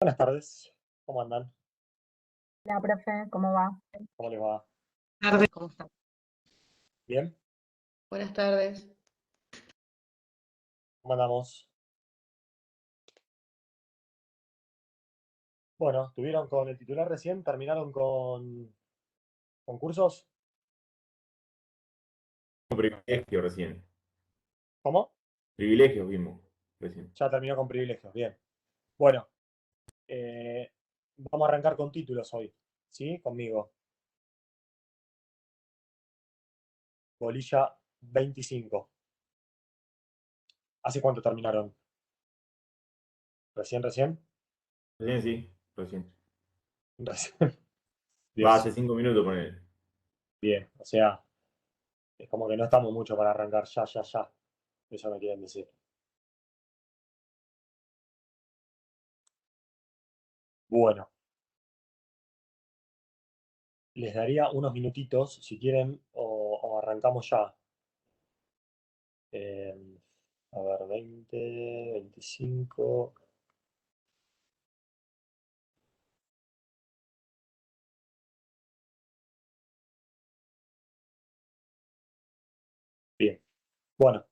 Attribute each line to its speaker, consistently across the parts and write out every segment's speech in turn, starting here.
Speaker 1: Buenas tardes, ¿cómo andan?
Speaker 2: Hola, profe, ¿cómo va?
Speaker 1: ¿Cómo les va?
Speaker 3: Tardes, ¿cómo está?
Speaker 1: ¿Bien?
Speaker 3: Buenas tardes.
Speaker 1: ¿Cómo andamos? Bueno, ¿estuvieron con el titular recién? ¿Terminaron con concursos?
Speaker 4: Privilegio recién.
Speaker 1: ¿Cómo?
Speaker 4: Privilegios vimos recién.
Speaker 1: Ya terminó con privilegios, bien. Bueno, eh, vamos a arrancar con títulos hoy, ¿sí? Conmigo. Bolilla 25. ¿Hace cuánto terminaron? ¿Recién?
Speaker 4: Recién sí, recién.
Speaker 1: Recién.
Speaker 4: Va,
Speaker 1: Dios,
Speaker 4: hace 5 minutos con él.
Speaker 1: bien. O sea, es como que no estamos mucho para arrancar ya. Eso me quieren decir. Bueno, les daría unos minutitos, si quieren, o arrancamos ya. Eh, a ver, 20, 25. Bien. Bueno,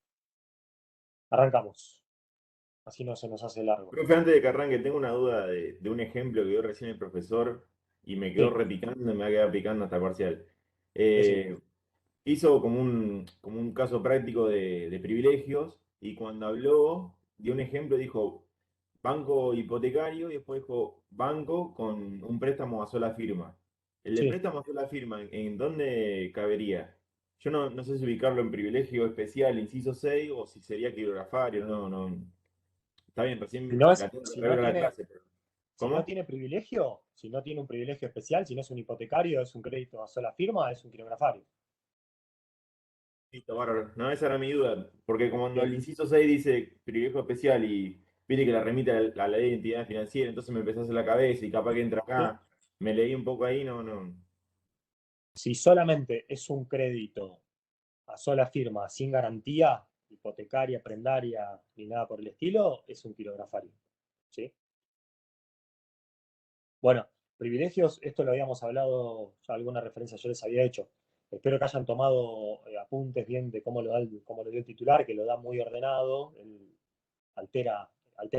Speaker 1: arrancamos. Así no se nos hace largo.
Speaker 4: Profe, antes de que arranque, tengo una duda de un ejemplo que dio recién el profesor y me quedó
Speaker 1: Sí,
Speaker 4: repicando y me va a quedar picando hasta parcial.
Speaker 1: decime.
Speaker 4: Eh, Hizo como un caso práctico de privilegios y cuando habló, dio un ejemplo, dijo banco hipotecario y después dijo banco con un préstamo a sola firma. El de
Speaker 1: Sí.
Speaker 4: préstamo a sola firma, ¿en dónde cabería? Yo no sé si ubicarlo en privilegio especial, inciso 6 o si sería quirografario, no. Está bien,
Speaker 1: Si
Speaker 4: recién
Speaker 1: no es,
Speaker 4: la tengo que
Speaker 1: si no
Speaker 4: rever a la
Speaker 1: tiene,
Speaker 4: clase, pero.
Speaker 1: si no
Speaker 4: ¿Cómo?
Speaker 1: tiene privilegio, si no tiene un privilegio especial, si no es un hipotecario, es un crédito a sola firma, es un quirografario.
Speaker 4: Listo, bárbaro. No, esa era mi duda, porque como cuando
Speaker 1: Bien.
Speaker 4: el inciso 6 dice privilegio especial y viste que la remite a la ley de identidad financiera, entonces me empezó a hacer la cabeza y capaz que entra
Speaker 1: Sí.
Speaker 4: acá, me leí un poco ahí, no.
Speaker 1: Si solamente es un crédito a sola firma, sin garantía hipotecaria, prendaria, ni nada por el estilo, es un quirografario. ¿Sí? Bueno, privilegios, esto lo habíamos hablado, ya alguna referencia yo les había hecho. Espero que hayan tomado apuntes bien de cómo lo dio el titular, que lo da muy ordenado, altera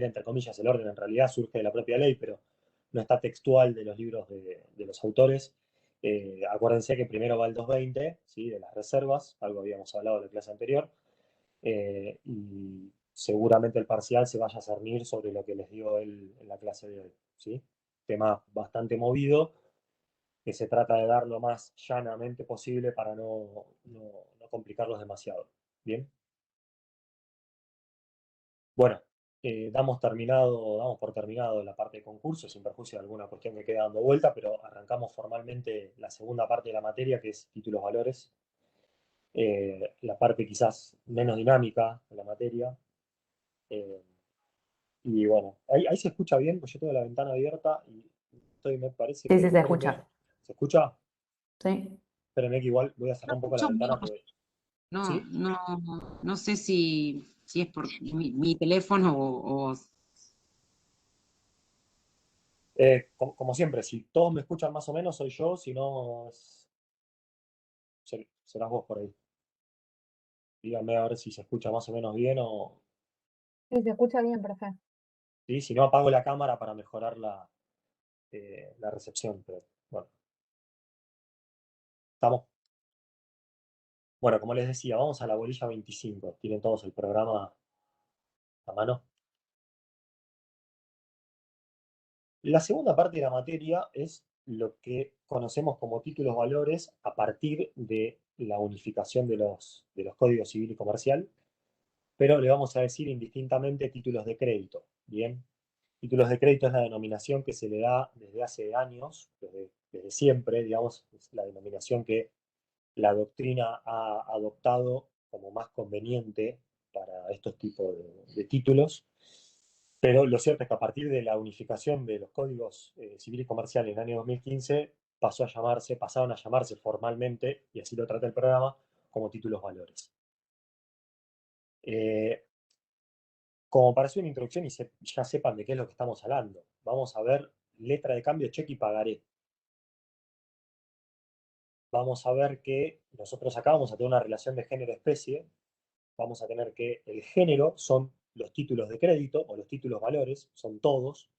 Speaker 1: entre comillas el orden, en realidad surge de la propia ley, pero no está textual de los libros de los autores. Acuérdense que primero va el 220, ¿sí? De las reservas, algo habíamos hablado en la clase anterior, y seguramente el parcial se vaya a cernir sobre lo que les dio él en la clase de hoy, ¿sí? Tema bastante movido, que se trata de dar lo más llanamente posible para no complicarlos demasiado. ¿Bien? Bueno, damos por terminado la parte de concurso, sin perjuicio de alguna cuestión que quede dando vuelta, pero arrancamos formalmente la segunda parte de la materia, que es títulos valores. La parte quizás menos dinámica de la materia. Eh, y bueno, ahí se escucha bien, pues yo tengo la ventana abierta y me parece
Speaker 2: Sí,
Speaker 1: que
Speaker 2: sí, se
Speaker 1: espérenme.
Speaker 2: escucha.
Speaker 1: ¿Se escucha?
Speaker 2: Sí.
Speaker 1: Espérenme que igual voy a
Speaker 3: No
Speaker 1: cerrar un poco la
Speaker 3: escucho
Speaker 1: ventana
Speaker 3: bien.
Speaker 1: porque.
Speaker 3: No,
Speaker 1: ¿Sí?
Speaker 3: no sé si es por mi teléfono o
Speaker 1: Como siempre, si todos me escuchan más o menos, soy yo, si no, serás vos por ahí. Díganme a ver si se escucha más o menos bien o.
Speaker 2: Sí, se escucha bien, profe.
Speaker 1: ¿Sí? Si no, apago la cámara para mejorar la recepción. Pero bueno, estamos. Bueno, como les decía, vamos a la bolilla 25. ¿Tienen todos el programa a mano? La segunda parte de la materia es lo que conocemos como títulos valores a partir de la unificación de los códigos civil y comercial, pero le vamos a decir indistintamente títulos de crédito. Bien, títulos de crédito es la denominación que se le da desde hace años, desde siempre, digamos, es la denominación que la doctrina ha adoptado como más conveniente para estos tipos de títulos. Pero lo cierto es que a partir de la unificación de los códigos civil y comercial en el año 2015, pasaron a llamarse formalmente, y así lo trata el programa, como títulos valores. Eh, Como para hacer una introducción y ya sepan de qué es lo que estamos hablando, vamos a ver letra de cambio, cheque y pagaré. Vamos a ver que nosotros acá vamos a tener una relación de género-especie. Vamos a tener que el género son los títulos de crédito o los títulos valores, son todos.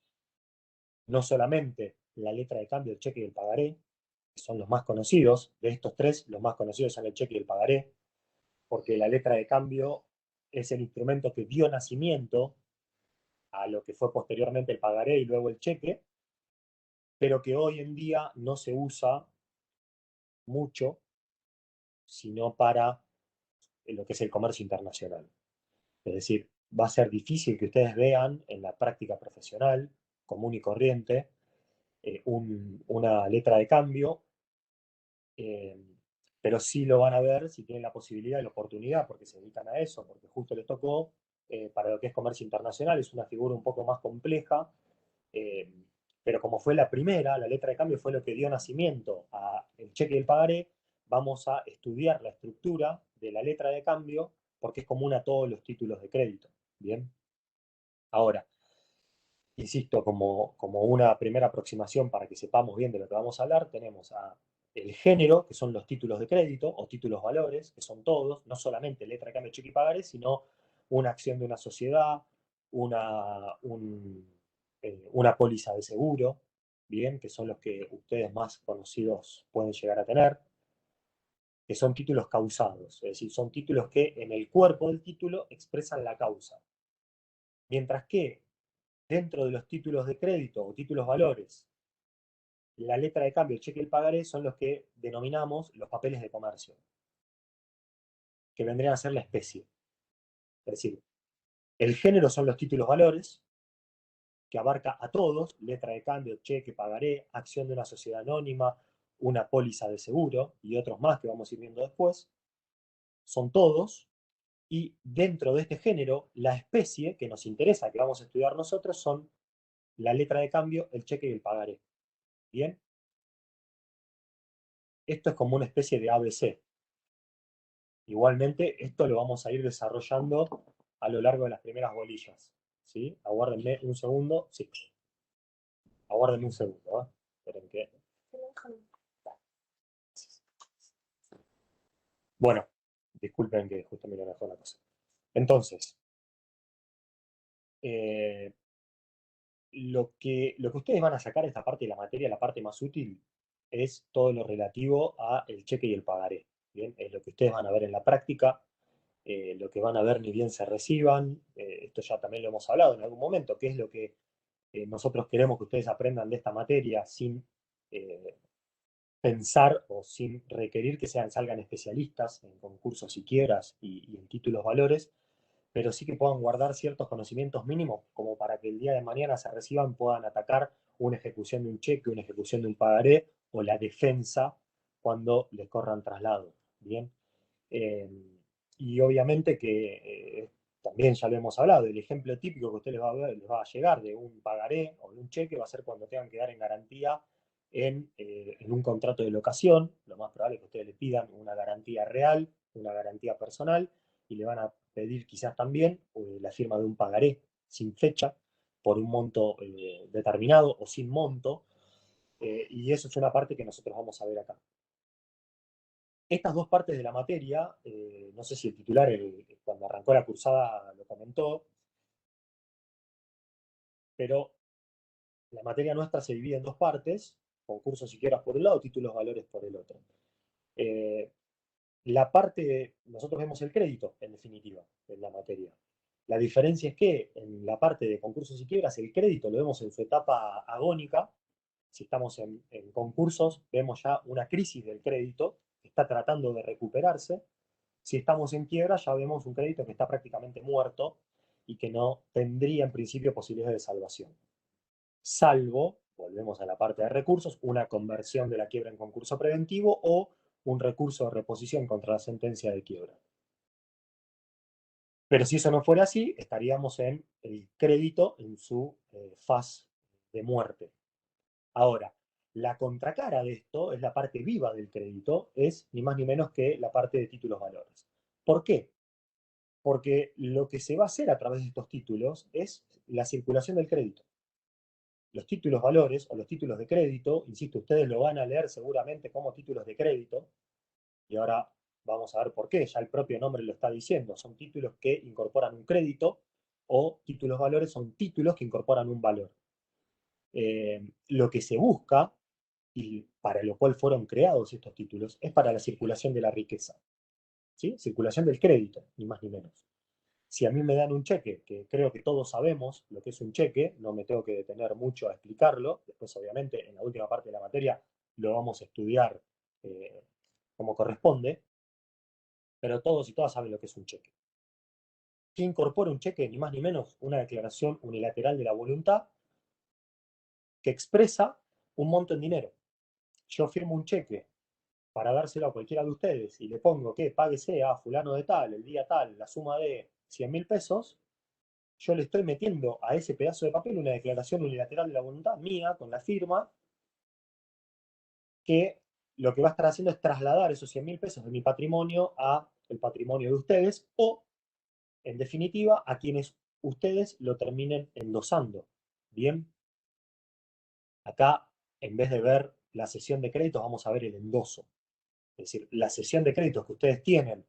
Speaker 1: No solamente la letra de cambio, el cheque y el pagaré, que son los más conocidos. De estos tres, los más conocidos son el cheque y el pagaré, porque la letra de cambio es el instrumento que dio nacimiento a lo que fue posteriormente el pagaré y luego el cheque, pero que hoy en día no se usa mucho, sino para lo que es el comercio internacional. Es decir, va a ser difícil que ustedes vean en la práctica profesional común y corriente una letra de cambio, eh, pero sí lo van a ver si tienen la posibilidad y la oportunidad, porque se dedican a eso, porque justo les tocó, para lo que es comercio internacional, es una figura un poco más compleja, eh, pero como fue la primera, la letra de cambio fue lo que dio nacimiento al cheque y el pagaré, vamos a estudiar la estructura de la letra de cambio, porque es común a todos los títulos de crédito. Bien. Ahora, insisto, como una primera aproximación para que sepamos bien de lo que vamos a hablar, tenemos el género, que son los títulos de crédito o títulos valores, que son todos, no solamente letra de cambio, cheque y pagaré, sino una acción de una sociedad, una póliza de seguro, bien, que son los que ustedes más conocidos pueden llegar a tener, que son títulos causados, es decir, son títulos que en el cuerpo del título expresan la causa. Mientras que dentro de los títulos de crédito o títulos valores, la letra de cambio, el cheque y el pagaré son los que denominamos los papeles de comercio, que vendrían a ser la especie. Es decir, el género son los títulos valores, que abarca a todos, letra de cambio, cheque, pagaré, acción de una sociedad anónima, una póliza de seguro y otros más que vamos a ir viendo después. Son todos. Y dentro de este género, la especie que nos interesa, que vamos a estudiar nosotros, son la letra de cambio, el cheque y el pagaré. ¿Bien? Esto es como una especie de ABC. Igualmente, esto lo vamos a ir desarrollando a lo largo de las primeras bolillas. ¿Sí? Aguárdenme un segundo. Sí. Aguárdenme un segundo. Esperen que... Bueno, disculpen que justo me lo dejó la cosa. Entonces, lo que ustedes van a sacar de esta parte de la materia, la parte más útil, es todo lo relativo a el cheque y el pagaré. ¿Bien? Es lo que ustedes van a ver en la práctica, lo que van a ver ni bien se reciban. Esto ya también lo hemos hablado en algún momento, que es lo que nosotros queremos que ustedes aprendan de esta materia sin pensar o sin requerir que salgan especialistas en concursos y quiebras y en títulos valores, pero sí que puedan guardar ciertos conocimientos mínimos como para que el día de mañana se reciban, puedan atacar una ejecución de un cheque, una ejecución de un pagaré o la defensa cuando les corran traslado. Bien. Eh, y obviamente que también ya lo hemos hablado, el ejemplo típico que a ustedes les va a llegar de un pagaré o de un cheque va a ser cuando tengan que dar en garantía en un contrato de locación. Lo más probable es que ustedes le pidan una garantía real, una garantía personal, y le van a pedir quizás también la firma de un pagaré sin fecha, por un monto determinado o sin monto, y eso es una parte que nosotros vamos a ver acá. Estas dos partes de la materia, no sé si el titular cuando arrancó la cursada lo comentó, pero la materia nuestra se divide en dos partes, concursos y quiebras por un lado, títulos valores por el otro. Nosotros vemos el crédito, en definitiva, en la materia. La diferencia es que en la parte de concursos y quiebras, el crédito lo vemos en su etapa agónica. Si estamos en concursos, vemos ya una crisis del crédito, que está tratando de recuperarse. Si estamos en quiebra, ya vemos un crédito que está prácticamente muerto y que no tendría en principio posibilidades de salvación. Salvo, volvemos a la parte de recursos, una conversión de la quiebra en concurso preventivo o un recurso de reposición contra la sentencia de quiebra. Pero si eso no fuera así, estaríamos en el crédito en su faz de muerte. Ahora, la contracara de esto es la parte viva del crédito, es ni más ni menos que la parte de títulos valores. ¿Por qué? Porque lo que se va a hacer a través de estos títulos es la circulación del crédito. Los títulos valores o los títulos de crédito, insisto, ustedes lo van a leer seguramente como títulos de crédito, y ahora vamos a ver por qué, ya el propio nombre lo está diciendo, son títulos que incorporan un crédito, o títulos valores son títulos que incorporan un valor. Lo que se busca, y para lo cual fueron creados estos títulos, es para la circulación de la riqueza, ¿sí? Circulación del crédito, ni más ni menos. Si a mí me dan un cheque, que creo que todos sabemos lo que es un cheque, no me tengo que detener mucho a explicarlo, después obviamente en la última parte de la materia lo vamos a estudiar como corresponde, pero todos y todas saben lo que es un cheque. ¿Qué incorpora un cheque? Ni más ni menos una declaración unilateral de la voluntad que expresa un monto en dinero. Yo firmo un cheque para dárselo a cualquiera de ustedes y le pongo que páguese a fulano de tal, el día tal, la suma de 100.000 pesos, yo le estoy metiendo a ese pedazo de papel una declaración unilateral de la voluntad mía con la firma, que lo que va a estar haciendo es trasladar esos 100.000 pesos de mi patrimonio a el patrimonio de ustedes, o en definitiva a quienes ustedes lo terminen endosando. Bien, acá en vez de ver la cesión de créditos vamos a ver el endoso. Es decir, la cesión de créditos que ustedes tienen,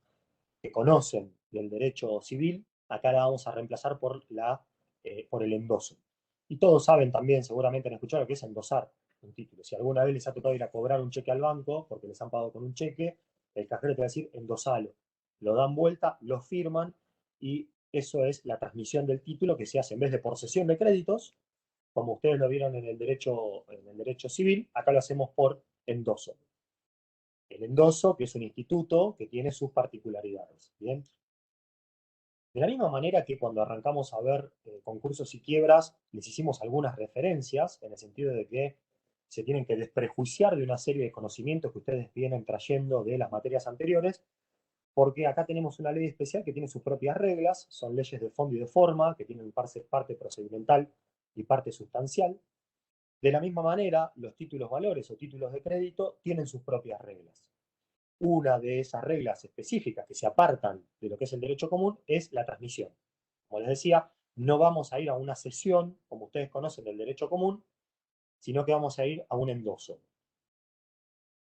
Speaker 1: que conocen del derecho civil, acá la vamos a reemplazar por el endoso. Y todos saben también, seguramente han escuchado lo que es endosar un título. Si alguna vez les ha tocado ir a cobrar un cheque al banco, porque les han pagado con un cheque, el cajero te va a decir endosalo. Lo dan vuelta, lo firman, y eso es la transmisión del título que se hace en vez de por cesión de créditos, como ustedes lo vieron en el derecho civil, acá lo hacemos por endoso. El endoso, que es un instituto que tiene sus particularidades. ¿Bien? De la misma manera que cuando arrancamos a ver concursos y quiebras, les hicimos algunas referencias, en el sentido de que se tienen que desprejuiciar de una serie de conocimientos que ustedes vienen trayendo de las materias anteriores, porque acá tenemos una ley especial que tiene sus propias reglas, son leyes de fondo y de forma, que tienen parte procedimental y parte sustancial. De la misma manera, los títulos valores o títulos de crédito tienen sus propias reglas. Una de esas reglas específicas que se apartan de lo que es el derecho común es la transmisión. Como les decía, no vamos a ir a una cesión, como ustedes conocen del derecho común, sino que vamos a ir a un endoso.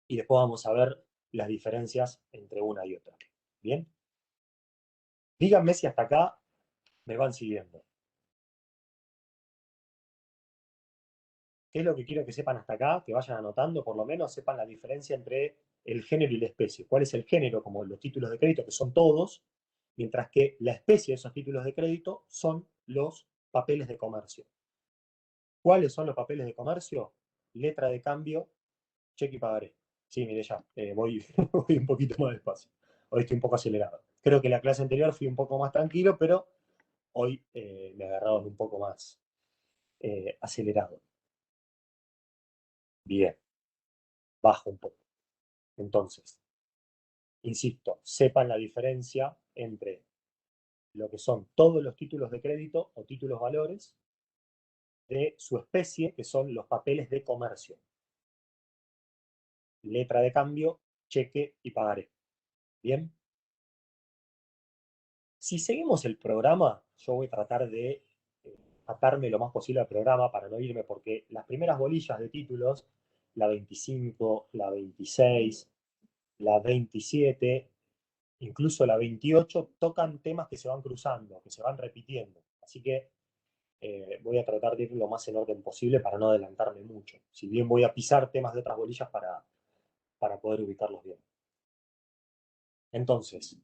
Speaker 1: Y después vamos a ver las diferencias entre una y otra. ¿Bien? Díganme si hasta acá me van siguiendo. ¿Qué es lo que quiero que sepan hasta acá? Que vayan anotando, por lo menos sepan la diferencia entre el género y la especie. ¿Cuál es el género? Como los títulos de crédito, que son todos, mientras que la especie de esos títulos de crédito son los papeles de comercio. ¿Cuáles son los papeles de comercio? Letra de cambio, cheque y pagaré. Sí, mire ya, voy un poquito más despacio. Hoy estoy un poco acelerado. Creo que la clase anterior fui un poco más tranquilo, pero hoy me agarraron un poco más acelerado. Bien, bajo un poco. Entonces, insisto, sepan la diferencia entre lo que son todos los títulos de crédito o títulos valores, de su especie, que son los papeles de comercio. Letra de cambio, cheque y pagaré. ¿Bien? Si seguimos el programa, yo voy a tratar de atarme lo más posible al programa para no irme, porque las primeras bolillas de títulos, la 25, la 26, la 27, incluso la 28, tocan temas que se van cruzando, que se van repitiendo. Así que voy a tratar de ir lo más en orden posible para no adelantarme mucho. Si bien voy a pisar temas de otras bolillas para poder ubicarlos bien. Entonces,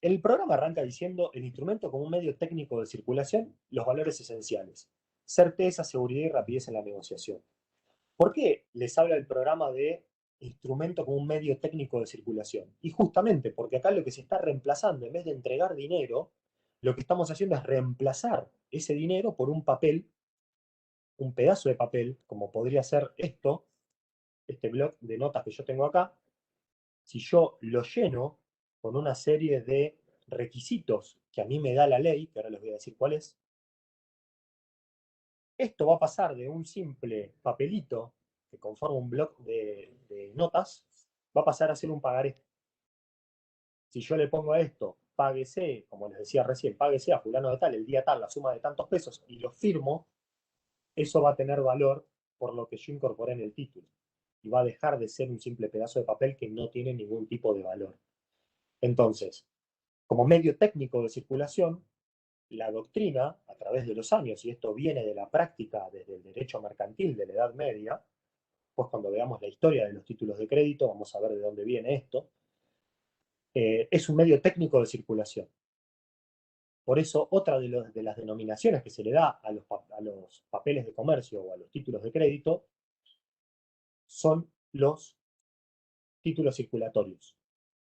Speaker 1: el programa arranca diciendo el instrumento como un medio técnico de circulación, los valores esenciales. Certeza, seguridad y rapidez en la negociación. ¿Por qué les habla el programa de instrumento como un medio técnico de circulación? Y justamente porque acá lo que se está reemplazando, en vez de entregar dinero, lo que estamos haciendo es reemplazar ese dinero por un papel, un pedazo de papel, como podría ser esto, este bloc de notas que yo tengo acá. Si yo lo lleno con una serie de requisitos que a mí me da la ley, que ahora les voy a decir cuál es, esto va a pasar de un simple papelito que conforma un bloc de notas, va a pasar a ser un pagaré. Si yo le pongo a esto páguese, como les decía recién, páguese a fulano de tal, el día tal, la suma de tantos pesos, y lo firmo, eso va a tener valor por lo que yo incorporé en el título. Y va a dejar de ser un simple pedazo de papel que no tiene ningún tipo de valor. Entonces, como medio técnico de circulación, la doctrina, a través de los años, y esto viene de la práctica desde el derecho mercantil de la Edad Media, pues cuando veamos la historia de los títulos de crédito, vamos a ver de dónde viene esto, es un medio técnico de circulación. Por eso, otra de las denominaciones que se le da a los papeles de comercio o a los títulos de crédito son los títulos circulatorios.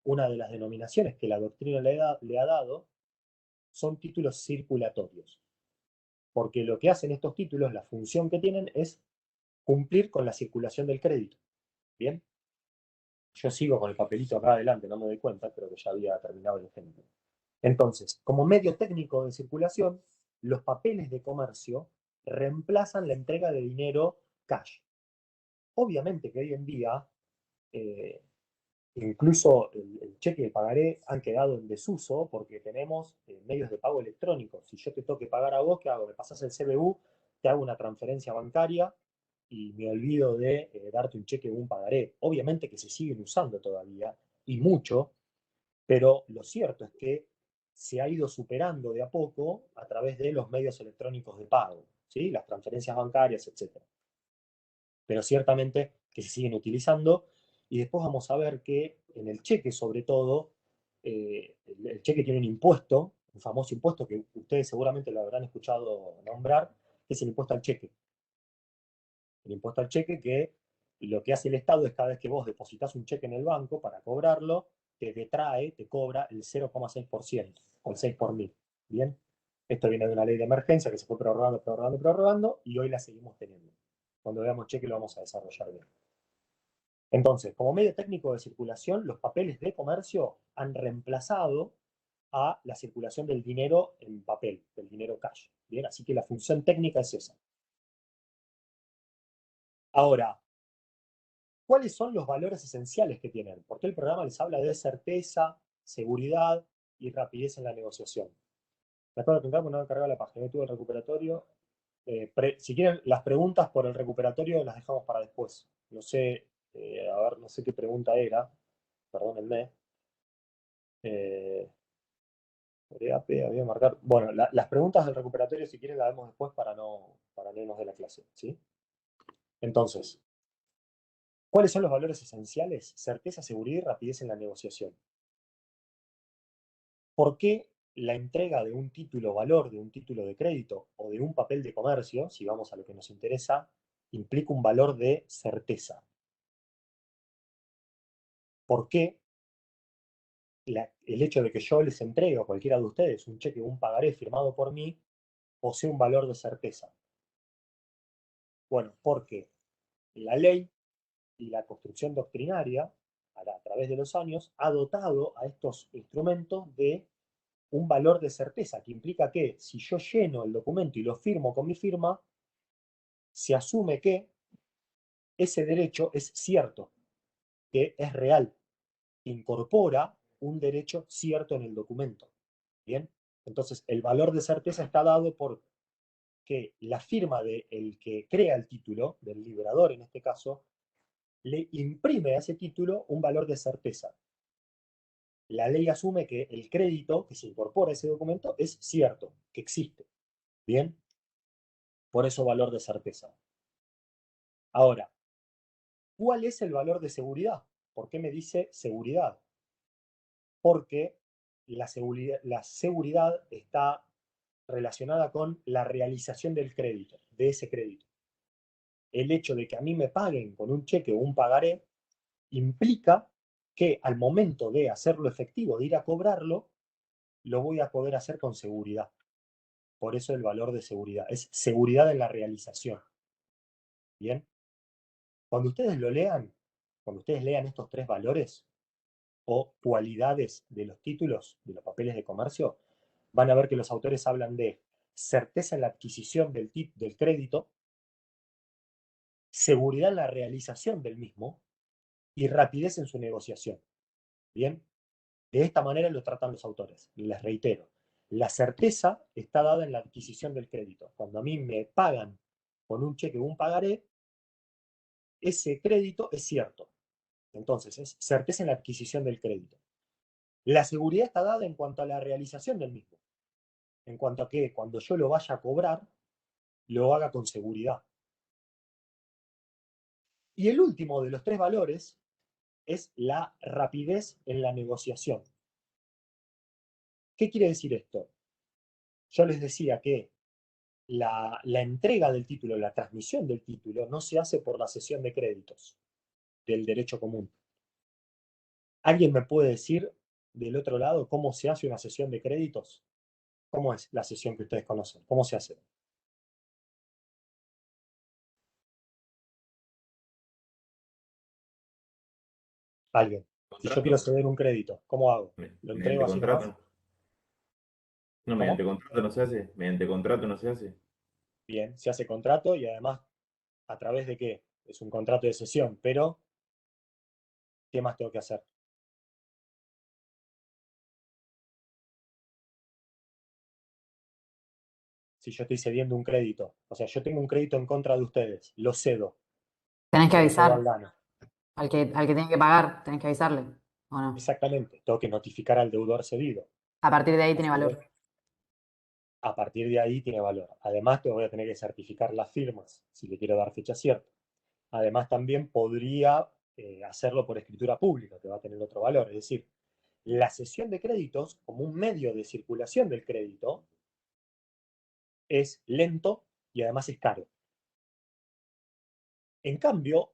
Speaker 1: Una de las denominaciones que la doctrina le ha dado son títulos circulatorios. Porque lo que hacen estos títulos, la función que tienen es cumplir con la circulación del crédito. ¿Bien? Yo sigo con el papelito acá adelante, no me doy cuenta, creo que ya había terminado el ejemplo. Entonces, como medio técnico de circulación, los papeles de comercio reemplazan la entrega de dinero cash. Obviamente que hoy en día, incluso el cheque de pagaré han quedado en desuso porque tenemos medios de pago electrónicos. Si yo te tengo que pagar a vos, ¿qué hago? Me pasas el CBU, te hago una transferencia bancaria y me olvido de darte un cheque o un pagaré. Obviamente que se siguen usando todavía, y mucho, pero lo cierto es que se ha ido superando de a poco a través de los medios electrónicos de pago, ¿sí? Las transferencias bancarias, etc. Pero ciertamente que se siguen utilizando, y después vamos a ver que en el cheque, sobre todo, el cheque tiene un impuesto, un famoso impuesto que ustedes seguramente lo habrán escuchado nombrar, que es el impuesto al cheque. El impuesto al cheque, que lo que hace el Estado es cada vez que vos depositas un cheque en el banco para cobrarlo, te detrae, te cobra el 0,6%, o el 6 por mil. ¿Bien? Esto viene de una ley de emergencia que se fue prorrogando, prorrogando, prorrogando, y hoy la seguimos teniendo. Cuando veamos cheque lo vamos a desarrollar bien. Entonces, como medio técnico de circulación, los papeles de comercio han reemplazado a la circulación del dinero en papel, del dinero cash. Bien, así que la función técnica es esa. Ahora, ¿cuáles son los valores esenciales que tienen? Porque el programa les habla de certeza, seguridad y rapidez en la negociación. Me acabo de preguntar porque no me cargaba la página, no tuve el recuperatorio. Si quieren, las preguntas por el recuperatorio las dejamos para después. No sé, a ver, no sé qué pregunta era, perdónenme. Había marcar. Bueno, las preguntas del recuperatorio, si quieren, las vemos después para no irnos de la clase, ¿sí? Entonces, ¿cuáles son los valores esenciales? Certeza, seguridad y rapidez en la negociación. ¿Por qué la entrega de un título valor, de un título de crédito o de un papel de comercio, si vamos a lo que nos interesa, implica un valor de certeza? ¿Por qué el hecho de que yo les entregue a cualquiera de ustedes un cheque o un pagaré firmado por mí posee un valor de certeza? Bueno, porque la ley y la construcción doctrinaria, a través de los años, ha dotado a estos instrumentos de un valor de certeza, que implica que si yo lleno el documento y lo firmo con mi firma, se asume que ese derecho es cierto, que es real, incorpora un derecho cierto en el documento. ¿Bien? Entonces, el valor de certeza está dado por que la firma del que crea el título, del liberador en este caso, le imprime a ese título un valor de certeza. La ley asume que el crédito que se incorpora a ese documento es cierto, que existe. ¿Bien? Por eso valor de certeza. Ahora, ¿cuál es el valor de seguridad? ¿Por qué me dice seguridad? Porque la seguridad está relacionada con la realización del crédito, de ese crédito. El hecho de que a mí me paguen con un cheque o un pagaré implica que al momento de hacerlo efectivo, de ir a cobrarlo, lo voy a poder hacer con seguridad. Por eso el valor de seguridad. Es seguridad en la realización. ¿Bien? Cuando ustedes lo lean, cuando ustedes lean estos tres valores o cualidades de los títulos, de los papeles de comercio, van a ver que los autores hablan de certeza en la adquisición del crédito, seguridad en la realización del mismo y rapidez en su negociación. ¿Bien? De esta manera lo tratan los autores. Les reitero, la certeza está dada en la adquisición del crédito. Cuando a mí me pagan con un cheque o un pagaré, ese crédito es cierto. Entonces, es certeza en la adquisición del crédito. La seguridad está dada en cuanto a la realización del mismo. En cuanto a que cuando yo lo vaya a cobrar, lo haga con seguridad. Y el último de los tres valores es la rapidez en la negociación. ¿Qué quiere decir esto? Yo les decía que la entrega del título, la transmisión del título, no se hace por la cesión de créditos del derecho común. ¿Alguien me puede decir del otro lado cómo se hace una cesión de créditos? ¿Cómo es la cesión que ustedes conocen? ¿Cómo se hace? Alguien. Si yo quiero
Speaker 4: Contrato,
Speaker 1: ceder un crédito, ¿cómo hago? ¿Lo entrego
Speaker 4: mediante
Speaker 1: así nomás?
Speaker 4: contrato. No, mediante
Speaker 1: ¿Cómo?
Speaker 4: contrato no se hace. Mediante contrato no se hace.
Speaker 1: Bien, se hace contrato y además, ¿a través de qué? Es un contrato de cesión, pero ¿qué más tengo que hacer? Si yo estoy cediendo un crédito, o sea, yo tengo un crédito en contra de ustedes, lo cedo,
Speaker 2: Tenés que
Speaker 1: se lo cedo al
Speaker 2: avisar
Speaker 1: DANA.
Speaker 2: al que tiene que pagar, tenés que avisarle, ¿o no?
Speaker 1: Exactamente, tengo que notificar al deudor cedido.
Speaker 2: A partir de ahí
Speaker 1: A
Speaker 2: tiene
Speaker 1: su vez,
Speaker 2: valor.
Speaker 1: a partir de ahí tiene valor. Además, te voy a tener que certificar las firmas si le quiero dar fecha cierta. Además, también podría hacerlo por escritura pública, que va a tener otro valor. Es decir, la cesión de créditos como un medio de circulación del crédito es lento y además es caro. En cambio,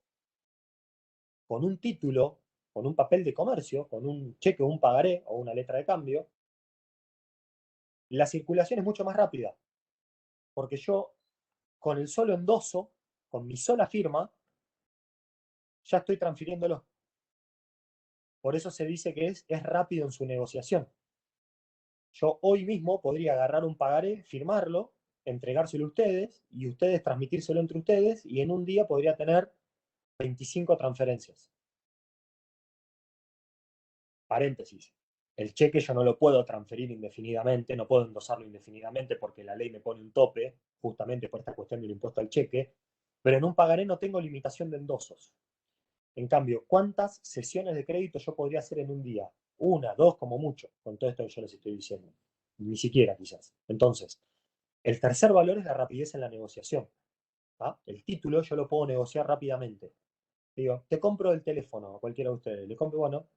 Speaker 1: con un título, con un papel de comercio, con un cheque o un pagaré o una letra de cambio, la circulación es mucho más rápida, porque yo con el solo endoso, con mi sola firma, ya estoy transfiriéndolo. Por eso se dice que es rápido en su negociación. Yo hoy mismo podría agarrar un pagaré, firmarlo, entregárselo a ustedes y ustedes transmitírselo entre ustedes y en un día podría tener 25 transferencias. Paréntesis. El cheque yo no lo puedo transferir indefinidamente, no puedo endosarlo indefinidamente porque la ley me pone un tope, justamente por esta cuestión del impuesto al cheque, pero en un pagaré no tengo limitación de endosos. En cambio, ¿cuántas sesiones de crédito yo podría hacer en un día? Una, dos, como mucho, con todo esto que yo les estoy diciendo. Ni siquiera, quizás. Entonces, el tercer valor es la rapidez en la negociación. ¿Ah? El título yo lo puedo negociar rápidamente. Digo, te compro el teléfono a cualquiera de ustedes. Le compro, bueno,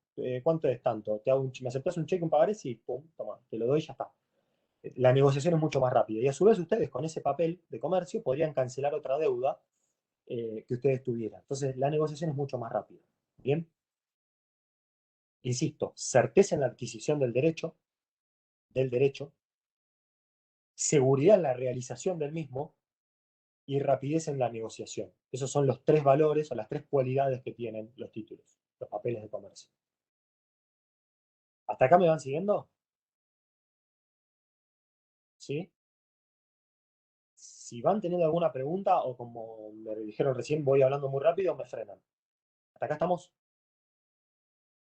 Speaker 1: ¿cuánto es tanto? ¿Me aceptas un cheque, un pagaré? Sí, pum, toma, te lo doy y ya está. La negociación es mucho más rápida. Y a su vez ustedes con ese papel de comercio podrían cancelar otra deuda que ustedes tuvieran. Entonces, la negociación es mucho más rápida. Bien, insisto, certeza en la adquisición del derecho, seguridad en la realización del mismo y rapidez en la negociación. Esos son los tres valores o las tres cualidades que tienen los títulos, los papeles de comercio. ¿Hasta acá me van siguiendo? ¿Sí? Si van teniendo alguna pregunta o como me dijeron recién, voy hablando muy rápido, me frenan. ¿Hasta acá estamos?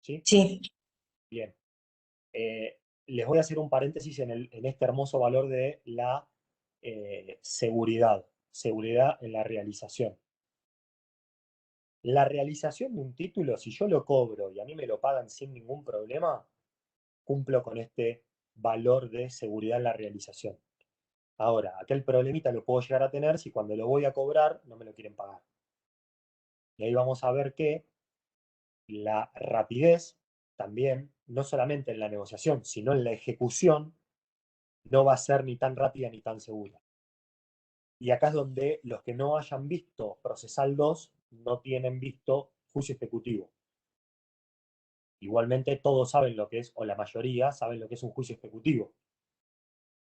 Speaker 1: ¿Sí?
Speaker 5: Sí,
Speaker 1: Bien. Les voy a hacer un paréntesis en este hermoso valor de la seguridad. Seguridad en la realización. La realización de un título, si yo lo cobro y a mí me lo pagan sin ningún problema, cumplo con este valor de seguridad en la realización. Ahora, aquel problemita lo puedo llegar a tener si cuando lo voy a cobrar no me lo quieren pagar. Y ahí vamos a ver que la rapidez también, no solamente en la negociación, sino en la ejecución, no va a ser ni tan rápida ni tan segura. Y acá es donde los que no hayan visto Procesal 2 no tienen visto juicio ejecutivo. Igualmente todos saben lo que es, o la mayoría saben lo que es un juicio ejecutivo.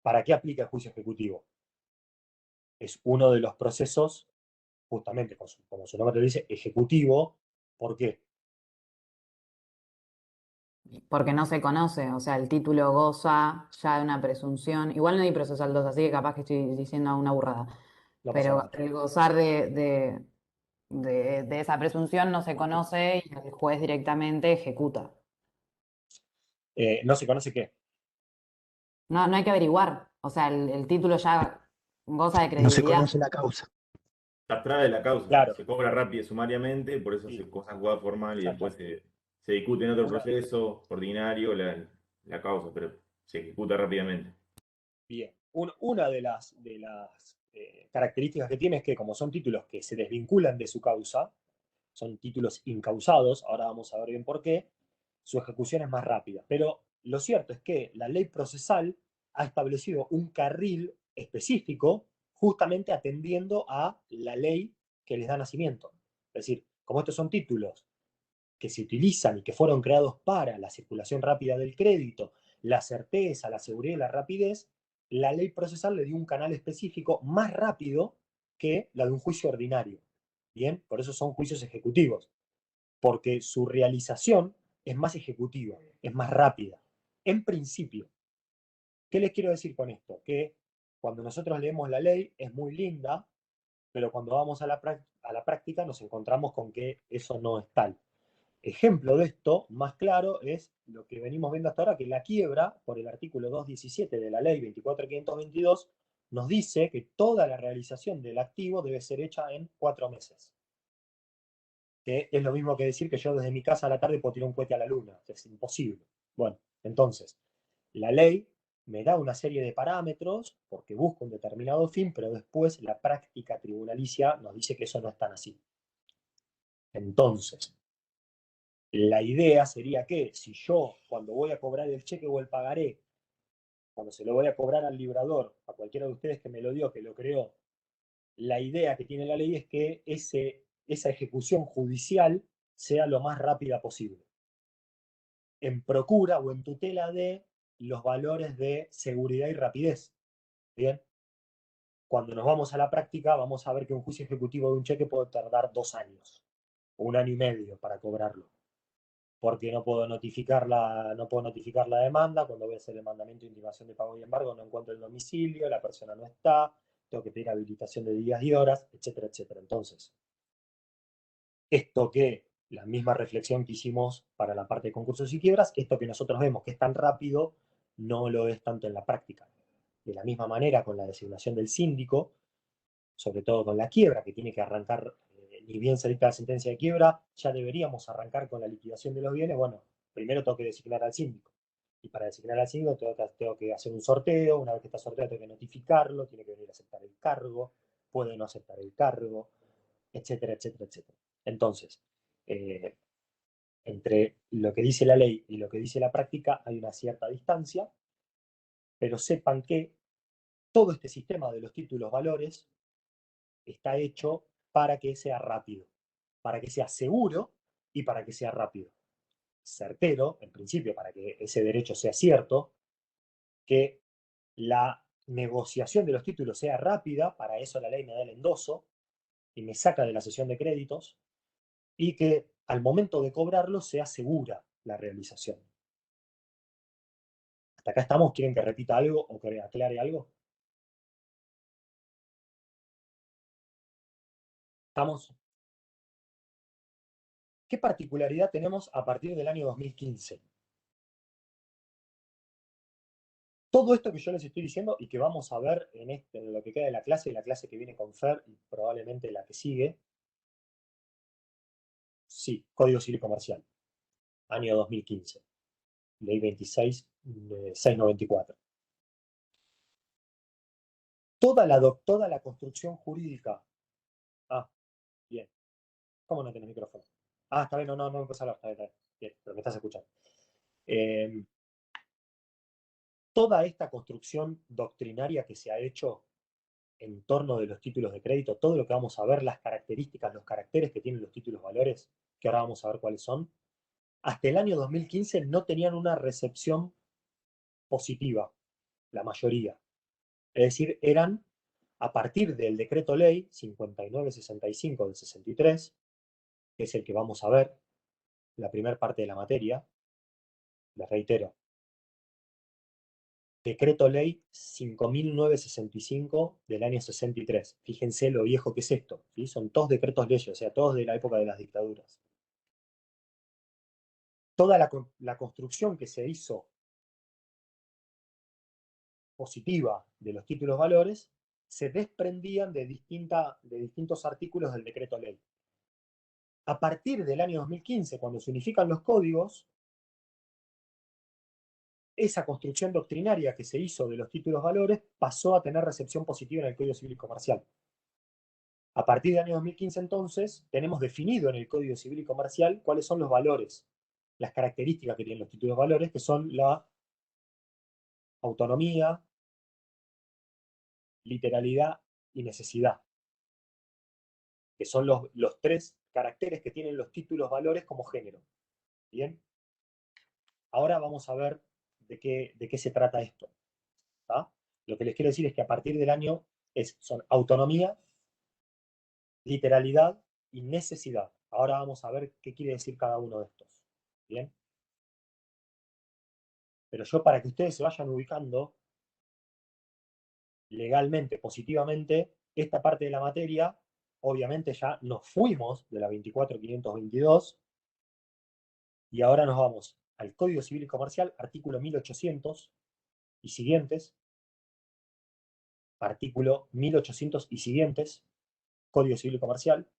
Speaker 1: ¿Para qué aplica el juicio ejecutivo? Es uno de los procesos, justamente como su nombre lo dice, ejecutivo. ¿Por qué?
Speaker 2: Porque no se conoce, o sea, el título goza ya de una presunción. Igual no hay procesal 2, así que capaz que estoy diciendo una burrada.
Speaker 1: No pasa
Speaker 2: Pero
Speaker 1: nada.
Speaker 2: el gozar de esa presunción no se conoce y el juez directamente ejecuta.
Speaker 1: No se conoce qué.
Speaker 2: No, no hay que averiguar. O sea, el título ya goza de
Speaker 5: No se
Speaker 2: credibilidad.
Speaker 5: conoce la causa.
Speaker 4: Se abstrae de la causa,
Speaker 1: Claro,
Speaker 4: se cobra rápido y sumariamente, por eso
Speaker 1: sí,
Speaker 4: se cosa jugada formal y después
Speaker 1: exactamente.
Speaker 4: se discute en otro
Speaker 1: Una,
Speaker 4: proceso ordinario la causa, pero se ejecuta rápidamente.
Speaker 1: bien. Una de las características que tiene es que como son títulos que se desvinculan de su causa, son títulos incausados, ahora vamos a ver bien por qué, su ejecución es más rápida. Pero lo cierto es que la ley procesal ha establecido un carril específico justamente atendiendo a la ley que les da nacimiento. Es decir, como estos son títulos que se utilizan y que fueron creados para la circulación rápida del crédito, la certeza, la seguridad y la rapidez, la ley procesal le dio un canal específico más rápido que la de un juicio ordinario. Bien, por eso son juicios ejecutivos, porque su realización es más ejecutiva, es más rápida. En principio, ¿qué les quiero decir con esto? Que cuando nosotros leemos la ley es muy linda, pero cuando vamos a la práctica nos encontramos con que eso no es tal. Ejemplo de esto, más claro, es lo que venimos viendo hasta ahora, que la quiebra, por el artículo 217 de la ley 24.522, nos dice que toda la realización del activo debe ser hecha en 4 meses. Que es lo mismo que decir que yo desde mi casa a la tarde puedo tirar un cohete a la luna. Es imposible. Bueno, entonces, la ley me da una serie de parámetros porque busca un determinado fin, pero después la práctica tribunalicia nos dice que eso no es tan así. Entonces, la idea sería que si yo, cuando voy a cobrar el cheque o el pagaré, cuando se lo voy a cobrar al librador, a cualquiera de ustedes que me lo dio, que lo creó, la idea que tiene la ley es que esa ejecución judicial sea lo más rápida posible, en procura o en tutela de los valores de seguridad y rapidez. Bien, cuando nos vamos a la práctica, vamos a ver que un juicio ejecutivo de un cheque puede tardar 2 años, o 1 año y medio para cobrarlo. Porque no puedo notificar la demanda, cuando voy a hacer el mandamiento de intimación de pago y embargo no encuentro el domicilio, la persona no está, tengo que pedir habilitación de días y horas, etcétera, etcétera. Entonces, esto que la misma reflexión que hicimos para la parte de concursos y quiebras, esto que nosotros vemos que es tan rápido, no lo es tanto en la práctica. De la misma manera con la designación del síndico, sobre todo con la quiebra, que tiene que arrancar, ni bien se dicta la sentencia de quiebra, ya deberíamos arrancar con la liquidación de los bienes. Bueno, primero tengo que designar al síndico. Y para designar al síndico tengo que hacer un sorteo, una vez que está sorteado tengo que notificarlo, tiene que venir a aceptar el cargo, puede no aceptar el cargo, etcétera, etcétera, etcétera. Entonces, eh, entre lo que dice la ley y lo que dice la práctica hay una cierta distancia, pero sepan que todo este sistema de los títulos valores está hecho para que sea rápido, para que sea seguro y para que sea rápido. Certero, en principio, para que ese derecho sea cierto, que la negociación de los títulos sea rápida, para eso la ley me da el endoso y me saca de la sesión de créditos, y que al momento de cobrarlo sea segura la realización. ¿Hasta acá estamos? ¿Quieren que repita algo o que aclare algo? ¿Estamos? ¿Qué particularidad tenemos a partir del año 2015? Todo esto que yo les estoy diciendo y que vamos a ver en lo que queda de la clase que viene con Fer y probablemente la que sigue, sí, Código Civil Comercial, año 2015, ley 26.694. Toda la construcción jurídica. Ah, bien. ¿Cómo no tenés micrófono? Ah, está bien, no me empezó a hablar, está bien, bien, pero me estás escuchando. Toda esta construcción doctrinaria que se ha hecho en torno de los títulos de crédito, todo lo que vamos a ver, las características, los caracteres que tienen los títulos valores, que ahora vamos a ver cuáles son, hasta el año 2015 no tenían una recepción positiva, la mayoría. Es decir, eran a partir del decreto ley 5965 del 63, que es el que vamos a ver, la primera parte de la materia, les reitero, decreto ley 5965 del año 63. Fíjense lo viejo que es esto, ¿sí? Son todos decretos leyes, o sea, todos de la época de las dictaduras. toda la construcción que se hizo positiva de los títulos valores se desprendían de distintos artículos del decreto ley. A partir del año 2015, cuando se unifican los códigos, esa construcción doctrinaria que se hizo de los títulos valores pasó a tener recepción positiva en el Código Civil y Comercial. A partir del año 2015, entonces, tenemos definido en el Código Civil y Comercial cuáles son los valores, las características que tienen los títulos valores, que son la autonomía, literalidad y necesidad, que son los tres caracteres que tienen los títulos valores como género. Bien, ahora vamos a ver de qué se trata esto. ¿Tá? Lo que les quiero decir es que a partir del año son autonomía, literalidad y necesidad. Ahora vamos a ver qué quiere decir cada uno de estos. Bien, pero yo, para que ustedes se vayan ubicando legalmente, positivamente, esta parte de la materia, obviamente ya nos fuimos de la 24.522 y ahora nos vamos al Código Civil y Comercial, artículo 1800 y siguientes, artículo 1800 y siguientes, Código Civil y Comercial,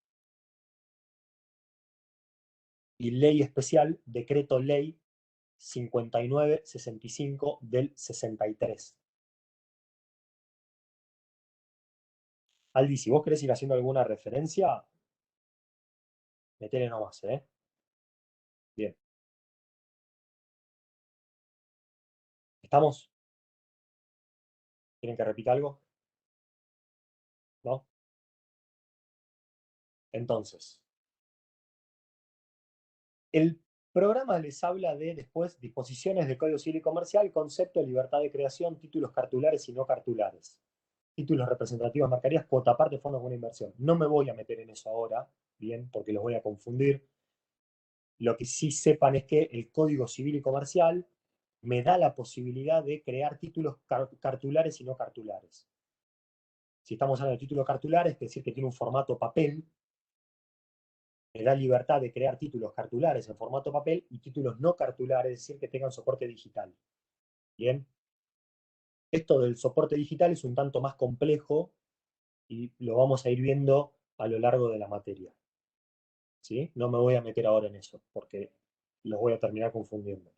Speaker 1: y ley especial, decreto ley 5965 del 63. Aldi, si vos querés ir haciendo alguna referencia, metele nomás, ¿eh? Bien. ¿Estamos? ¿Quieren que repita algo? ¿No? Entonces, el programa les habla de, después, disposiciones del Código Civil y Comercial, concepto de libertad de creación, títulos cartulares y no cartulares, títulos representativos, marcarías, cuota aparte, fondos de buena inversión. No me voy a meter en eso ahora, bien, porque los voy a confundir. Lo que sí sepan es que el Código Civil y Comercial me da la posibilidad de crear títulos cartulares y no cartulares. Si estamos hablando de títulos cartulares, es decir, que tiene un formato papel, me da libertad de crear títulos cartulares en formato papel y títulos no cartulares, es decir, que tengan soporte digital. Bien. Esto del soporte digital es un tanto más complejo y lo vamos a ir viendo a lo largo de la materia. ¿Sí? No me voy a meter ahora en eso, porque los voy a terminar confundiendo.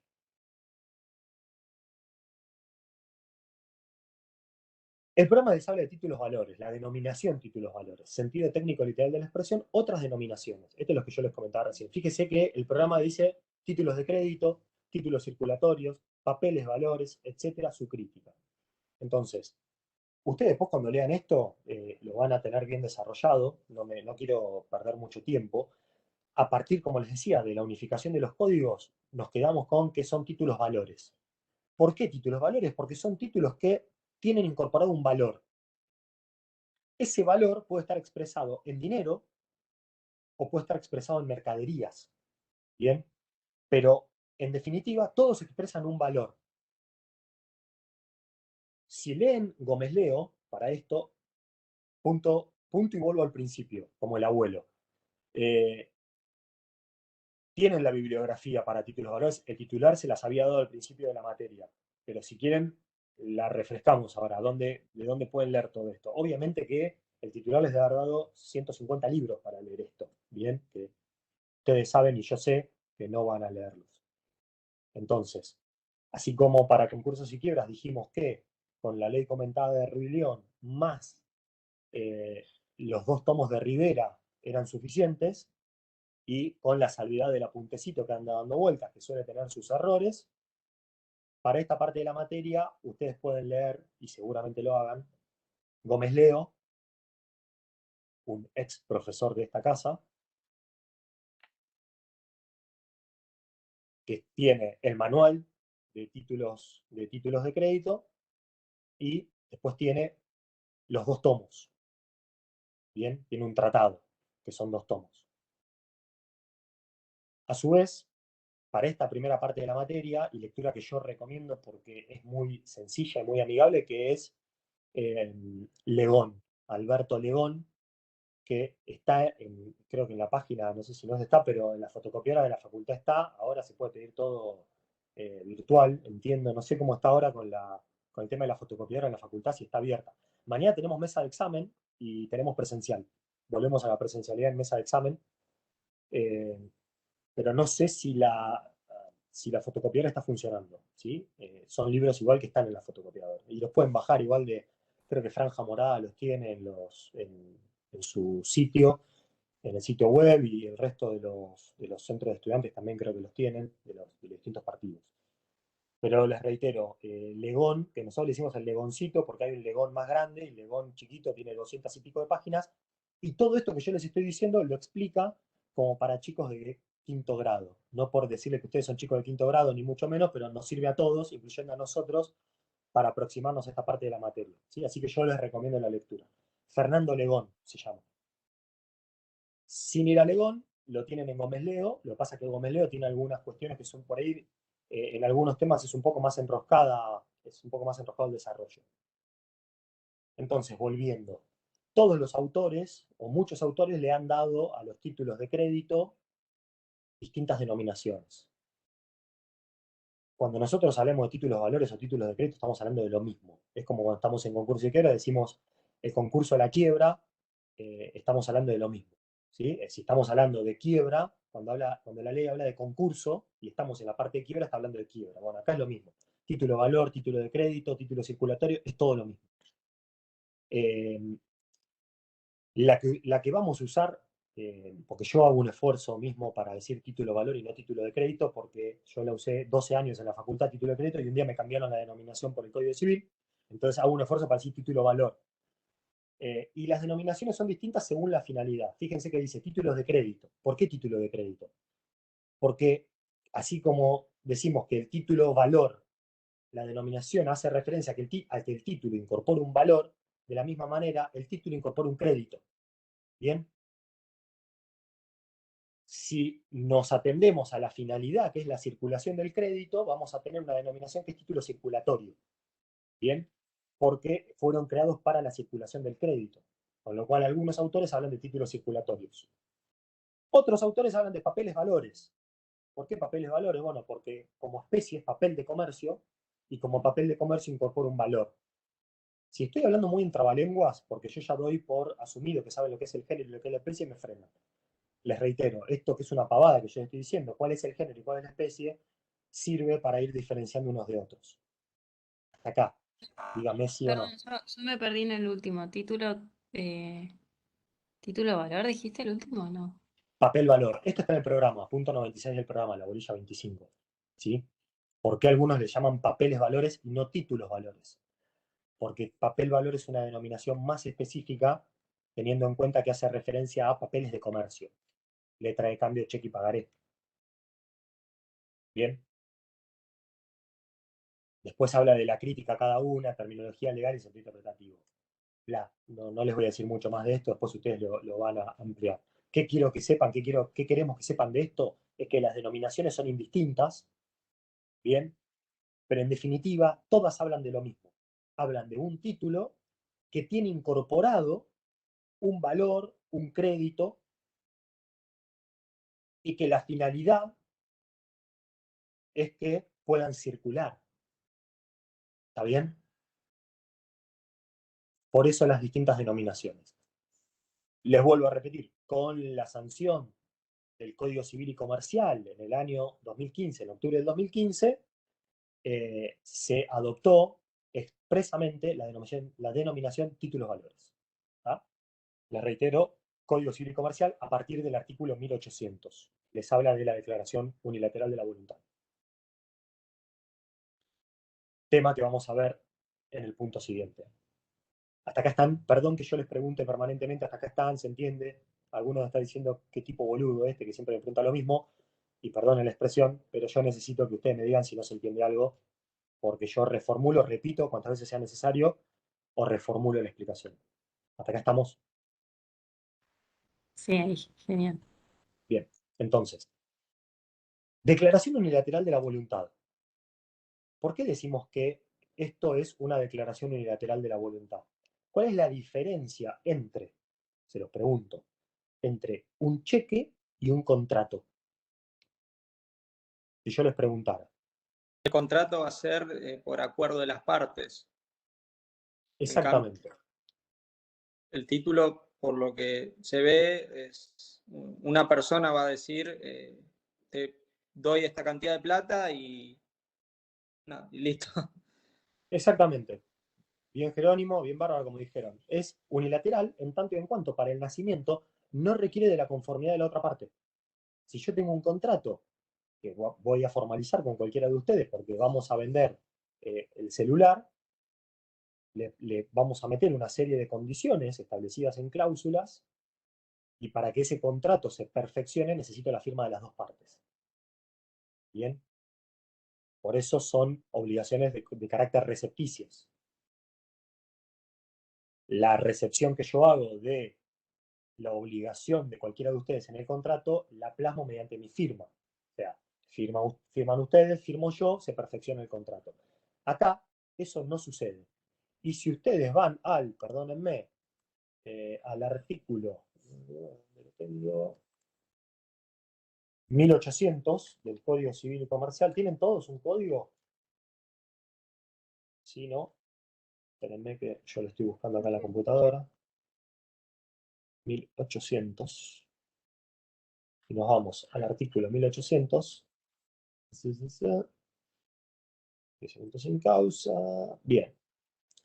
Speaker 1: El programa les habla de títulos valores, la denominación títulos valores, sentido técnico literal de la expresión, otras denominaciones. Esto es lo que yo les comentaba recién. Fíjese que el programa dice títulos de crédito, títulos circulatorios, papeles, valores, etcétera, su crítica. Entonces, ustedes después, cuando lean esto, lo van a tener bien desarrollado, no quiero perder mucho tiempo. A partir, como les decía, de la unificación de los códigos, nos quedamos con que son títulos valores. ¿Por qué títulos valores? Porque son títulos que tienen incorporado un valor. Ese valor puede estar expresado en dinero o puede estar expresado en mercaderías. ¿Bien? Pero, en definitiva, todos expresan un valor. Si leen Gómez Leo, para esto, punto y vuelvo al principio, como el abuelo. Tienen la bibliografía para títulos valores, el titular se las había dado al principio de la materia, pero si quieren, la refrescamos ahora, de dónde pueden leer todo esto. Obviamente que el titular les debe haber dado 150 libros para leer esto, bien, que ustedes saben y yo sé que no van a leerlos. Entonces, así como para concursos y quiebras dijimos que con la ley comentada de Rubilión más los 2 tomos de Rivera eran suficientes, y con la salvedad del apuntecito que anda dando vueltas, que suele tener sus errores, para esta parte de la materia ustedes pueden leer, y seguramente lo hagan, Gómez Leo, un ex profesor de esta casa, que tiene el manual de títulos de crédito y después tiene los 2 tomos. Bien, tiene un tratado, que son 2 tomos. A su vez, para esta primera parte de la materia, y lectura que yo recomiendo porque es muy sencilla y muy amigable, que es Legón, Alberto Legón, que está, creo que en la página, no sé si no está, pero en la fotocopiadora de la facultad está. Ahora se puede pedir todo virtual, entiendo. No sé cómo está ahora con el tema de la fotocopiadora en la facultad, si está abierta. Mañana tenemos mesa de examen y tenemos presencial. Volvemos a la presencialidad en mesa de examen. Pero no sé si la fotocopiadora está funcionando, ¿sí? Son libros igual que están en la fotocopiadora. Y los pueden bajar igual creo que Franja Morada los tiene en su sitio, en el sitio web, y el resto de los centros de estudiantes también creo que los tienen, de los distintos partidos. Pero les reitero, Legón, que nosotros le decimos el Legoncito porque hay un Legón más grande, y el Legón chiquito tiene 200 y pico de páginas, y todo esto que yo les estoy diciendo lo explica como para chicos de quinto grado. No por decirle que ustedes son chicos de quinto grado, ni mucho menos, pero nos sirve a todos, incluyendo a nosotros, para aproximarnos a esta parte de la materia, ¿sí? Así que yo les recomiendo la lectura. Fernando Legón se llama. Sin ir a Legón, lo tienen en Gómez Leo. Lo que pasa es que Gómez Leo tiene algunas cuestiones que son por ahí, en algunos temas es un poco más enroscado el desarrollo. Entonces, volviendo, todos los autores, o muchos autores, le han dado a los títulos de crédito distintas denominaciones. Cuando nosotros hablamos de títulos de valores o títulos de crédito, estamos hablando de lo mismo. Es como cuando estamos en concurso de quiebra, decimos el concurso de la quiebra, estamos hablando de lo mismo, ¿sí? Si estamos hablando de quiebra, cuando la ley habla de concurso y estamos en la parte de quiebra, está hablando de quiebra. Bueno, acá es lo mismo. Título de valor, título de crédito, título circulatorio, es todo lo mismo. La que vamos a usar, porque yo hago un esfuerzo mismo para decir título de valor y no título de crédito, porque yo la usé 12 años en la facultad, título de crédito, y un día me cambiaron la denominación por el Código Civil, entonces hago un esfuerzo para decir título de valor. Y las denominaciones son distintas según la finalidad. Fíjense que dice títulos de crédito. ¿Por qué título de crédito? Porque así como decimos que el título valor, la denominación hace referencia a que el título incorpora un valor, de la misma manera el título incorpora un crédito. ¿Bien? Si nos atendemos a la finalidad, que es la circulación del crédito, vamos a tener una denominación que es título circulatorio. ¿Bien? Porque fueron creados para la circulación del crédito. Con lo cual algunos autores hablan de títulos circulatorios. Otros autores hablan de papeles valores. ¿Por qué papeles valores? Bueno, porque como especie es papel de comercio, y como papel de comercio incorpora un valor. Si estoy hablando muy en trabalenguas, porque yo ya doy por asumido que saben lo que es el género y lo que es la especie, me frenan. Les reitero, esto que es una pavada que yo estoy diciendo, cuál es el género y cuál es la especie, sirve para ir diferenciando unos de otros. Hasta acá, dígame sí o no.
Speaker 5: Perdón, yo me perdí en el último. ¿Título valor dijiste el último o no?
Speaker 1: Papel valor. Esto está en el programa, punto 96 del programa, la bolilla 25. ¿Sí? ¿Por qué algunos le llaman papeles valores y no títulos valores? Porque papel valor es una denominación más específica, teniendo en cuenta que hace referencia a papeles de comercio. Letra de cambio, cheque y pagaré. Bien. Después habla de la crítica a cada una, terminología legal y sentido interpretativo. No les voy a decir mucho más de esto, después ustedes lo van a ampliar. ¿Qué quiero que sepan? ¿Qué queremos que sepan de esto? Es que las denominaciones son indistintas, ¿bien? Pero en definitiva, todas hablan de lo mismo. Hablan de un título que tiene incorporado un valor, un crédito, y que la finalidad es que puedan circular. ¿Está bien? Por eso las distintas denominaciones. Les vuelvo a repetir, con la sanción del Código Civil y Comercial en el año 2015, en octubre del 2015, se adoptó expresamente la denominación títulos valores. ¿Ah? Les reitero, Código Civil y Comercial a partir del artículo 1800. Les habla de la Declaración Unilateral de la Voluntad. Tema que vamos a ver en el punto siguiente. Hasta acá están, perdón que yo les pregunte permanentemente, hasta acá están, se entiende. Algunos están diciendo qué tipo boludo que siempre me pregunta lo mismo, y perdonen la expresión, pero yo necesito que ustedes me digan si no se entiende algo, porque yo reformulo, repito cuantas veces sea necesario, o reformulo la explicación. Hasta acá estamos.
Speaker 5: Sí, ahí, genial.
Speaker 1: Bien, entonces, declaración unilateral de la voluntad. ¿Por qué decimos que esto es una declaración unilateral de la voluntad? ¿Cuál es la diferencia entre, se los pregunto, entre un cheque y un contrato? Si yo les preguntara.
Speaker 6: El contrato va a ser por acuerdo de las partes.
Speaker 1: Exactamente.
Speaker 6: El título, por lo que se ve, es una persona va a decir, te doy esta cantidad de plata y, no, y listo.
Speaker 1: Exactamente. Bien Jerónimo, bien Bárbara, como dijeron. Es unilateral en tanto y en cuanto para el nacimiento no requiere de la conformidad de la otra parte. Si yo tengo un contrato que voy a formalizar con cualquiera de ustedes porque vamos a vender el celular, le vamos a meter una serie de condiciones establecidas en cláusulas y para que ese contrato se perfeccione necesito la firma de las dos partes. Bien. Por eso son obligaciones de carácter recepticias. La recepción que yo hago de la obligación de cualquiera de ustedes en el contrato la plasmo mediante mi firma. O sea, firman ustedes, firmo yo, se perfecciona el contrato. Acá eso no sucede. Y si ustedes van perdónenme, al artículo 1800 del Código Civil y Comercial, ¿tienen todos un código? Si no, espérenme que yo lo estoy buscando acá en la computadora. 1800. Y nos vamos al artículo 1800. Sin causa. Bien.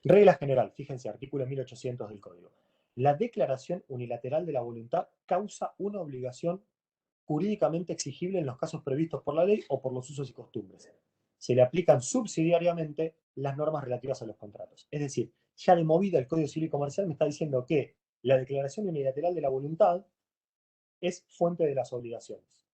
Speaker 1: Regla general, fíjense, artículo 1800 del Código. La declaración unilateral de la voluntad causa una obligación jurídicamente exigible en los casos previstos por la ley o por los usos y costumbres. Se le aplican subsidiariamente las normas relativas a los contratos. Es decir, ya de movida el Código Civil y Comercial me está diciendo que la declaración unilateral de la voluntad es fuente de las obligaciones.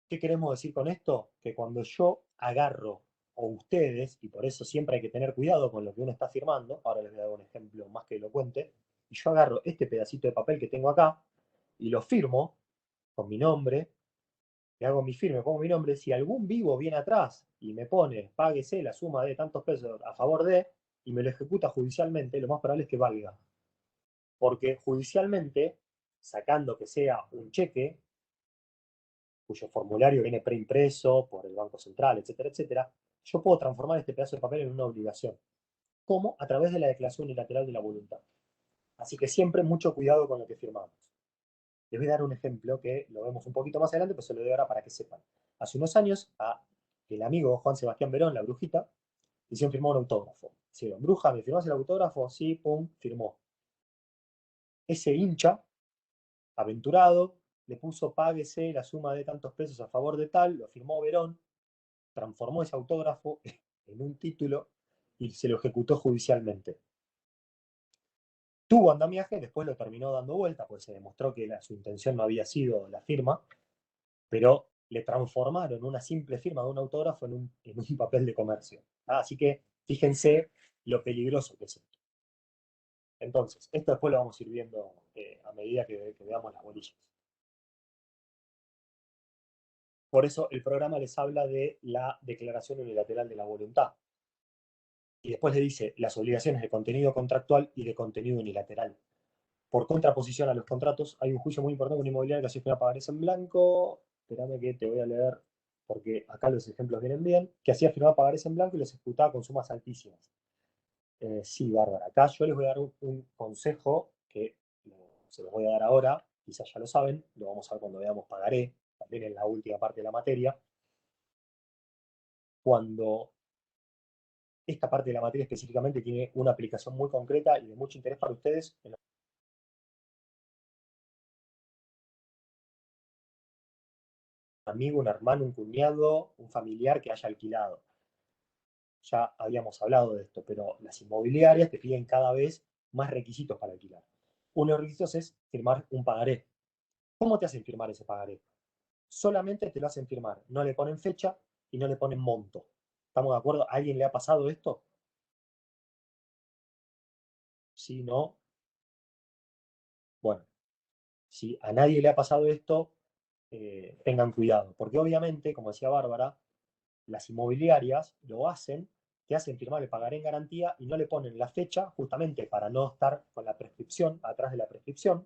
Speaker 1: ¿Qué queremos decir con esto? Que cuando yo agarro, o ustedes, y por eso siempre hay que tener cuidado con lo que uno está firmando, ahora les voy a dar un ejemplo más que elocuente, y yo agarro este pedacito de papel que tengo acá y lo firmo con mi nombre, le hago mi firme, pongo mi nombre, si algún vivo viene atrás y me pone, páguese la suma de tantos pesos a favor de, y me lo ejecuta judicialmente, lo más probable es que valga. Porque judicialmente, sacando que sea un cheque, cuyo formulario viene preimpreso por el Banco Central, etcétera, etcétera, yo puedo transformar este pedazo de papel en una obligación. ¿Cómo? A través de la declaración unilateral de la voluntad. Así que siempre mucho cuidado con lo que firmamos. Les voy a dar un ejemplo que lo vemos un poquito más adelante, pero se lo doy ahora para que sepan. Hace unos años, a el amigo Juan Sebastián Verón, la brujita, le hicieron firmar un autógrafo. Dijeron, bruja, ¿me firmás el autógrafo? Sí, pum, firmó. Ese hincha, aventurado, le puso páguese la suma de tantos pesos a favor de tal, lo firmó Verón, transformó ese autógrafo en un título y se lo ejecutó judicialmente. Tuvo andamiaje, después lo terminó dando vuelta, pues se demostró que su intención no había sido la firma, pero le transformaron una simple firma de un autógrafo en un papel de comercio. Así que fíjense lo peligroso que es esto. Entonces, esto después lo vamos a ir viendo a medida que veamos las bolillas. Por eso el programa les habla de la declaración unilateral de la voluntad. Y después le dice las obligaciones de contenido contractual y de contenido unilateral. Por contraposición a los contratos, hay un juicio muy importante con inmobiliaria que así que pagarés en blanco. Espérame que te voy a leer, porque acá los ejemplos vienen bien, que hacía firmar pagarés en blanco y los ejecutaba con sumas altísimas. Sí, Bárbara, acá yo les voy a dar un consejo que se los voy a dar ahora, quizás ya lo saben, lo vamos a ver cuando veamos pagaré, también en la última parte de la materia. Cuando esta parte de la materia específicamente tiene una aplicación muy concreta y de mucho interés para ustedes. Un amigo, un hermano, un cuñado, un familiar que haya alquilado. Ya habíamos hablado de esto, pero las inmobiliarias te piden cada vez más requisitos para alquilar. Uno de los requisitos es firmar un pagaré. ¿Cómo te hacen firmar ese pagaré? Solamente te lo hacen firmar, no le ponen fecha y no le ponen monto. ¿Estamos de acuerdo? ¿A alguien le ha pasado esto? Sí, no. Bueno, si a nadie le ha pasado esto, tengan cuidado, porque obviamente, como decía Bárbara, las inmobiliarias lo hacen te hacen firmar el pagaré en garantía y no le ponen la fecha justamente para no estar con la prescripción, atrás de la prescripción,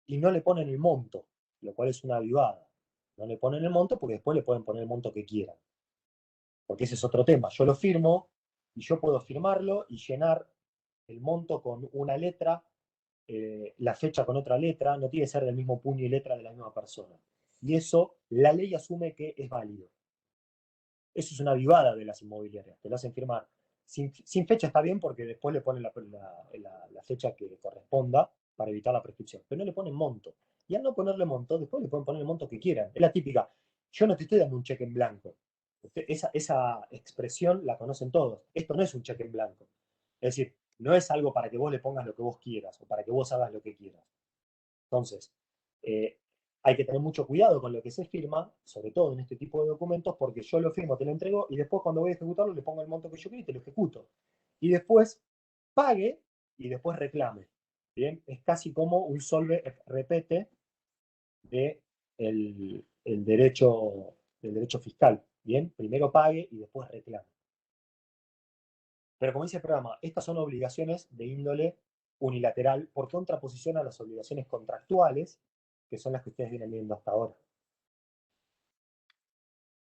Speaker 1: y no le ponen el monto, lo cual es una avivada. No le ponen el monto porque después le pueden poner el monto que quieran. Porque ese es otro tema. Yo lo firmo y yo puedo firmarlo y llenar el monto con una letra, la fecha con otra letra, no tiene que ser del mismo puño y letra de la misma persona. Y eso, la ley asume que es válido. Eso es una avivada de las inmobiliarias, te lo hacen firmar. Sin fecha está bien porque después le ponen la fecha que corresponda para evitar la prescripción, pero no le ponen monto. Y al no ponerle monto, después le pueden poner el monto que quieran. Es la típica, yo no te estoy dando un cheque en blanco. Esa expresión la conocen todos. Esto no es un cheque en blanco. Es decir, no es algo para que vos le pongas lo que vos quieras o para que vos hagas lo que quieras. Entonces, eh, hay que tener mucho cuidado con lo que se firma, sobre todo en este tipo de documentos, porque yo lo firmo, te lo entrego y después cuando voy a ejecutarlo le pongo el monto que yo quiero y te lo ejecuto. Y después pague y después reclame. ¿Bien? Es casi como un solve repete de el derecho fiscal. ¿Bien? Primero pague y después reclame. Pero como dice el programa, estas son obligaciones de índole unilateral por contraposición a las obligaciones contractuales, que son las que ustedes vienen viendo hasta ahora.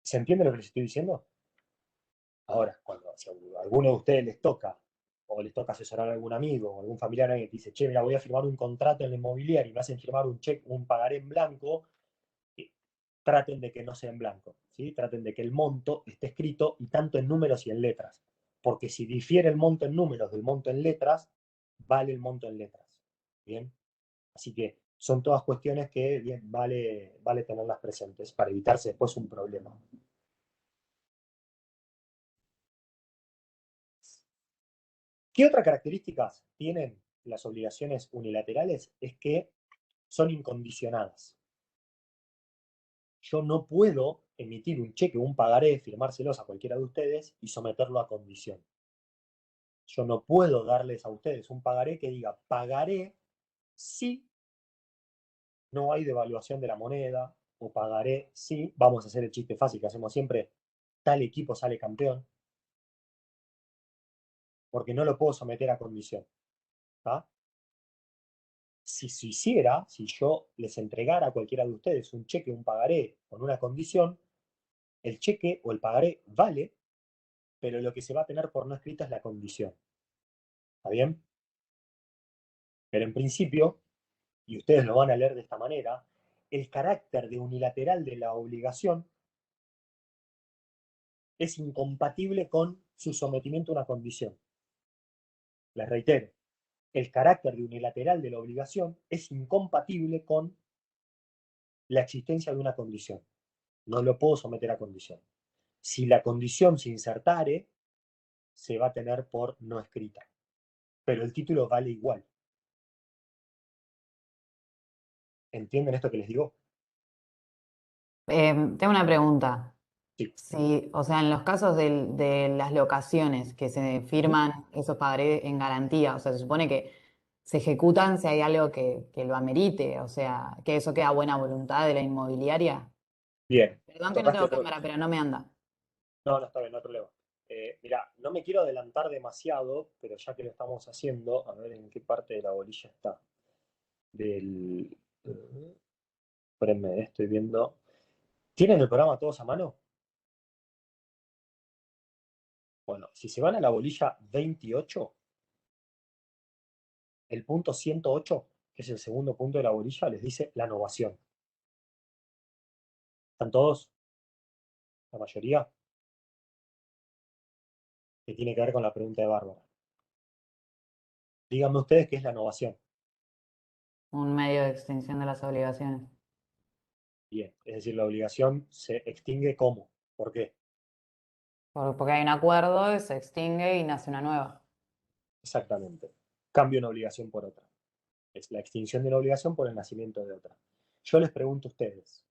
Speaker 1: ¿Se entiende lo que les estoy diciendo? Ahora, si a alguno de ustedes les toca, o les toca asesorar a algún amigo o algún familiar que dice, che, mira, voy a firmar un contrato en la inmobiliaria y me hacen firmar un cheque, un pagaré en blanco, traten de que no sea en blanco, ¿sí? Traten de que el monto esté escrito y tanto en números y en letras. Porque si difiere el monto en números del monto en letras, vale el monto en letras. ¿Bien? Así que son todas cuestiones que bien, vale tenerlas presentes para evitarse después un problema. ¿Qué otras características tienen las obligaciones unilaterales? Es que son incondicionadas. Yo no puedo emitir un cheque o un pagaré, firmárselos a cualquiera de ustedes y someterlo a condición. Yo no puedo darles a ustedes un pagaré que diga pagaré si no hay devaluación de la moneda, o pagaré si, vamos a hacer el chiste fácil que hacemos siempre, tal equipo sale campeón, porque no lo puedo someter a condición. ¿Tá? Si se hiciera, si yo les entregara a cualquiera de ustedes un cheque o un pagaré con una condición, el cheque o el pagaré vale, pero lo que se va a tener por no escrita es la condición. ¿Está bien? Pero en principio, y ustedes lo van a leer de esta manera, el carácter de unilateral de la obligación es incompatible con su sometimiento a una condición. Les reitero, el carácter de unilateral de la obligación es incompatible con la existencia de una condición. No lo puedo someter a condición. Si la condición se insertare, se va a tener por no escrita. Pero el título vale igual. ¿Entienden esto que les digo?
Speaker 2: Tengo una pregunta.
Speaker 1: Sí.
Speaker 2: Sí, o sea, en los casos de las locaciones que se firman esos pagarés en garantía, o sea, se supone que se ejecutan si hay algo que lo amerite, o sea, que eso queda a buena voluntad de la inmobiliaria.
Speaker 1: Bien.
Speaker 2: Perdón que no
Speaker 1: Tocaste
Speaker 2: tengo
Speaker 1: otro...
Speaker 2: cámara, pero no me anda.
Speaker 1: No, no está bien, no hay problema. Mirá, no me quiero adelantar demasiado, pero ya que lo estamos haciendo, a ver en qué parte de la bolilla está. Espérenme, estoy viendo. ¿Tienen el programa todos a mano? Bueno, si se van a la bolilla 28, el punto 108, que es el segundo punto de la bolilla, les dice la novación. ¿Están todos? ¿La mayoría? Que tiene que ver con la pregunta de Bárbara. Díganme ustedes qué es la novación.
Speaker 2: Un medio de extinción de las obligaciones.
Speaker 1: Bien, es decir, la obligación se extingue ¿cómo? ¿Por qué?
Speaker 2: Porque hay un acuerdo, se extingue y nace una nueva.
Speaker 1: Exactamente. Cambio una obligación por otra. Es la extinción de una obligación por el nacimiento de otra. Yo les pregunto a ustedes,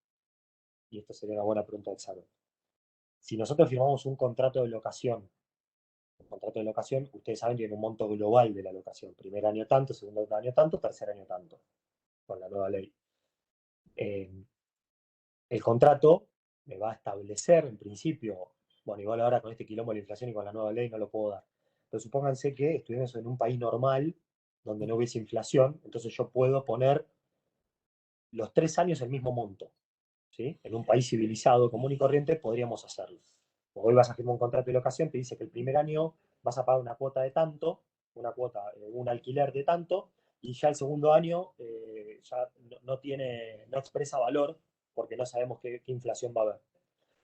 Speaker 1: y esto sería una buena pregunta de examen. Si nosotros firmamos un contrato de locación, ustedes saben que tiene un monto global de la locación. Primer año tanto, segundo año tanto, tercer año tanto, con la nueva ley. El contrato me va a establecer, en principio, Bueno, igual ahora con este quilombo de la inflación y con la nueva ley no lo puedo dar. Pero supónganse que estuviéramos en un país normal, donde no hubiese inflación, entonces yo puedo poner los 3 años el mismo monto. ¿Sí? En un país civilizado, común y corriente, podríamos hacerlo. Hoy vas a firmar un contrato de locación, te dice que el primer año vas a pagar una cuota de tanto, una cuota, un alquiler de tanto, y ya el segundo año ya no tiene, no expresa valor, porque no sabemos qué inflación va a haber.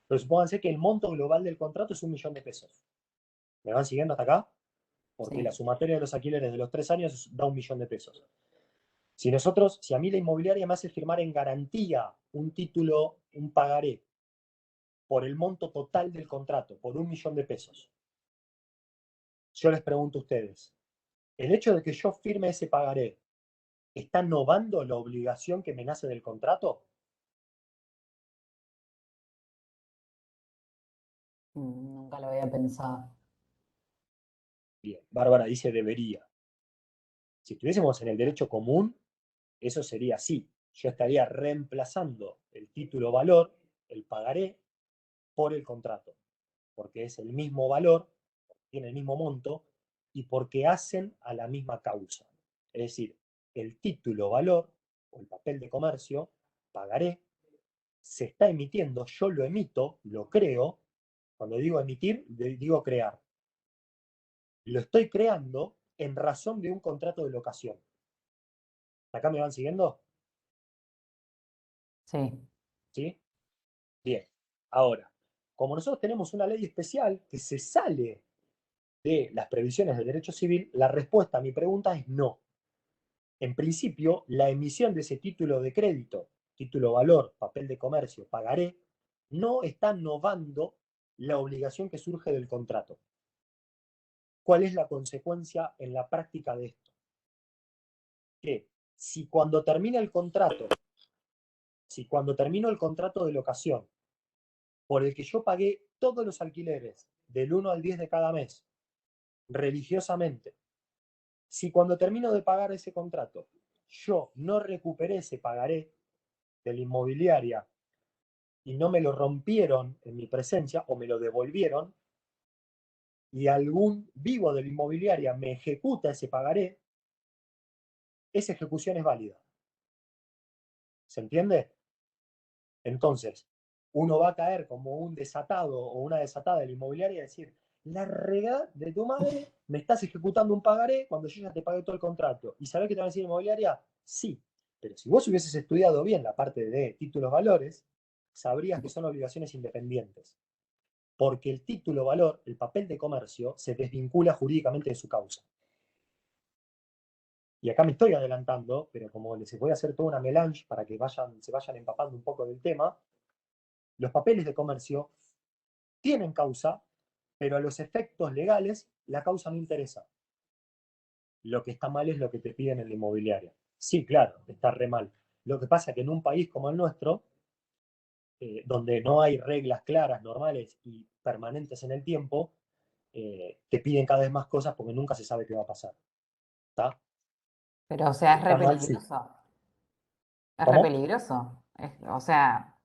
Speaker 1: Pero supónganse que el monto global del contrato es 1.000.000 de pesos. ¿Me van siguiendo hasta acá? Porque la
Speaker 2: Sí.
Speaker 1: sumatoria de los alquileres de los 3 años da 1.000.000 de pesos. Si a mí la inmobiliaria me hace firmar en garantía un título, un pagaré, por el monto total del contrato, por 1.000.000 de pesos, yo les pregunto a ustedes, ¿el hecho de que yo firme ese pagaré está novando la obligación que me nace del contrato?
Speaker 2: Nunca lo había pensado.
Speaker 1: Bien, Bárbara dice debería. Si estuviésemos en el derecho común, eso sería así. Yo estaría reemplazando el título valor, el pagaré, por el contrato, porque es el mismo valor, tiene el mismo monto y porque hacen a la misma causa. Es decir, el título valor o el papel de comercio, pagaré, se está emitiendo, yo lo emito, lo creo. Cuando digo emitir, digo crear. Lo estoy creando en razón de un contrato de locación. ¿Acá me van siguiendo?
Speaker 2: Sí.
Speaker 1: ¿Sí? Bien. Ahora, como nosotros tenemos una ley especial que se sale de las previsiones del derecho civil, la respuesta a mi pregunta es no. En principio, la emisión de ese título de crédito, título valor, papel de comercio, pagaré, no está novando la obligación que surge del contrato. ¿Cuál es la consecuencia en la práctica de esto? Que si cuando termina el contrato, si cuando termino el contrato de locación, por el que yo pagué todos los alquileres del 1 al 10 de cada mes, religiosamente, si cuando termino de pagar ese contrato, yo no recuperé ese pagaré de la inmobiliaria y no me lo rompieron en mi presencia o me lo devolvieron, y algún vivo de la inmobiliaria me ejecuta ese pagaré, esa ejecución es válida. ¿Se entiende? Entonces, uno va a caer como un desatado o una desatada de la inmobiliaria y decir, la regla de tu madre, me estás ejecutando un pagaré cuando yo ya te pagué todo el contrato. ¿Y sabés qué te va a decir la inmobiliaria? Sí, pero si vos hubieses estudiado bien la parte de títulos valores, sabrías que son obligaciones independientes. Porque el título valor, el papel de comercio, se desvincula jurídicamente de su causa. Y acá me estoy adelantando, pero como les voy a hacer toda una melange para que se vayan empapando un poco del tema, los papeles de comercio tienen causa, pero a los efectos legales la causa no interesa. Lo que está mal es lo que te piden en la inmobiliaria. Sí, claro, está re mal. Lo que pasa es que en un país como el nuestro, donde no hay reglas claras, normales y permanentes en el tiempo, te piden cada vez más cosas porque nunca se sabe qué va a pasar. ¿Está?
Speaker 2: Pero, o sea, es re
Speaker 1: Está mal, sí.
Speaker 2: peligroso. Es re
Speaker 1: ¿Cómo?
Speaker 2: peligroso. O sea,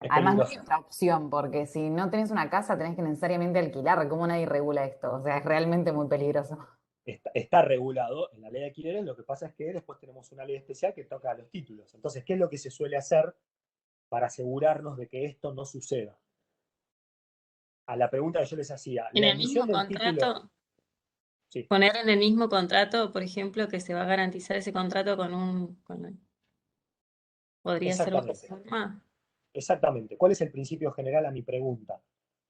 Speaker 1: Es
Speaker 2: además no hay
Speaker 1: peligroso.
Speaker 2: otra opción, porque si no tenés una casa, tenés que necesariamente alquilar. ¿Cómo nadie regula esto? O sea, es realmente muy peligroso.
Speaker 1: Está regulado en la ley de alquileres, lo que pasa es que después tenemos una ley especial que toca los títulos. Entonces, ¿qué es lo que se suele hacer para asegurarnos de que esto no suceda? A la pregunta que yo les hacía,
Speaker 5: En
Speaker 1: la
Speaker 5: el
Speaker 1: emisión
Speaker 5: mismo
Speaker 1: del título,
Speaker 5: contrato,
Speaker 1: sí,
Speaker 5: poner en el mismo contrato, por ejemplo, que se va a garantizar ese contrato podría ser otra
Speaker 1: exactamente,
Speaker 5: forma.
Speaker 1: exactamente. ¿Cuál es el principio general a mi pregunta?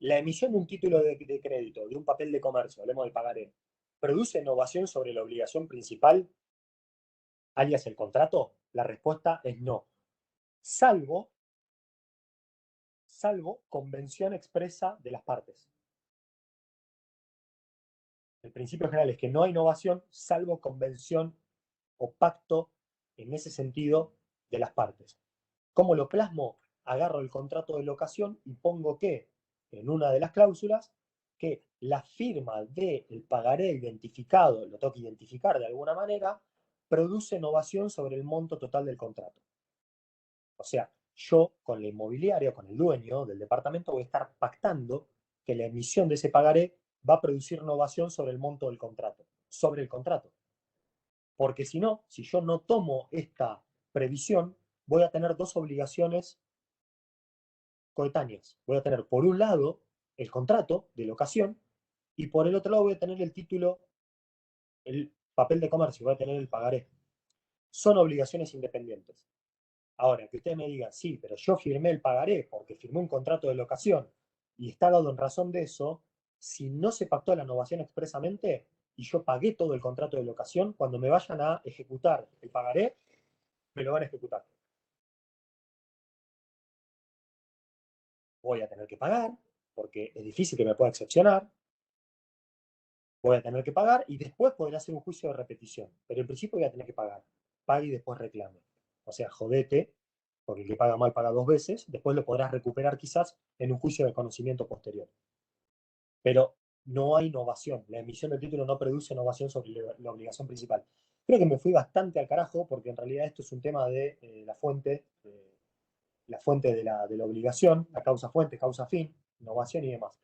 Speaker 1: La emisión de un título de crédito, de un papel de comercio, hablemos del pagaré, ¿produce innovación sobre la obligación principal, alias el contrato? La respuesta es no, salvo, salvo convención expresa de las partes. El principio general es que no hay innovación salvo convención o pacto en ese sentido de las partes. ¿Cómo lo plasmo? Agarro el contrato de locación y pongo que, en una de las cláusulas, que la firma del pagaré identificado, lo tengo que identificar de alguna manera, produce innovación sobre el monto total del contrato. O sea, yo con la inmobiliaria, con el dueño del departamento, voy a estar pactando que la emisión de ese pagaré va a producir novación sobre el monto del contrato, sobre el contrato. Porque si no, si yo no tomo esta previsión, voy a tener dos obligaciones coetáneas. Voy a tener, por un lado, el contrato de locación y por el otro lado voy a tener el título, el papel de comercio, voy a tener el pagaré. Son obligaciones independientes. Ahora, que usted me diga, sí, pero yo firmé el pagaré porque firmé un contrato de locación y está dado en razón de eso, si no se pactó la novación expresamente y yo pagué todo el contrato de locación, cuando me vayan a ejecutar el pagaré, me lo van a ejecutar. Voy a tener que pagar, porque es difícil que me pueda excepcionar. Voy a tener que pagar y después podré hacer un juicio de repetición. Pero en principio voy a tener que pagar. Pague y después reclame. O sea, jodete, porque el que paga mal paga dos veces. Después lo podrás recuperar quizás en un juicio de conocimiento posterior. Pero no hay innovación. La emisión del título no produce innovación sobre la obligación principal. Creo que me fui bastante al carajo porque en realidad esto es un tema de la fuente de la obligación, la causa fuente, causa fin, innovación y demás.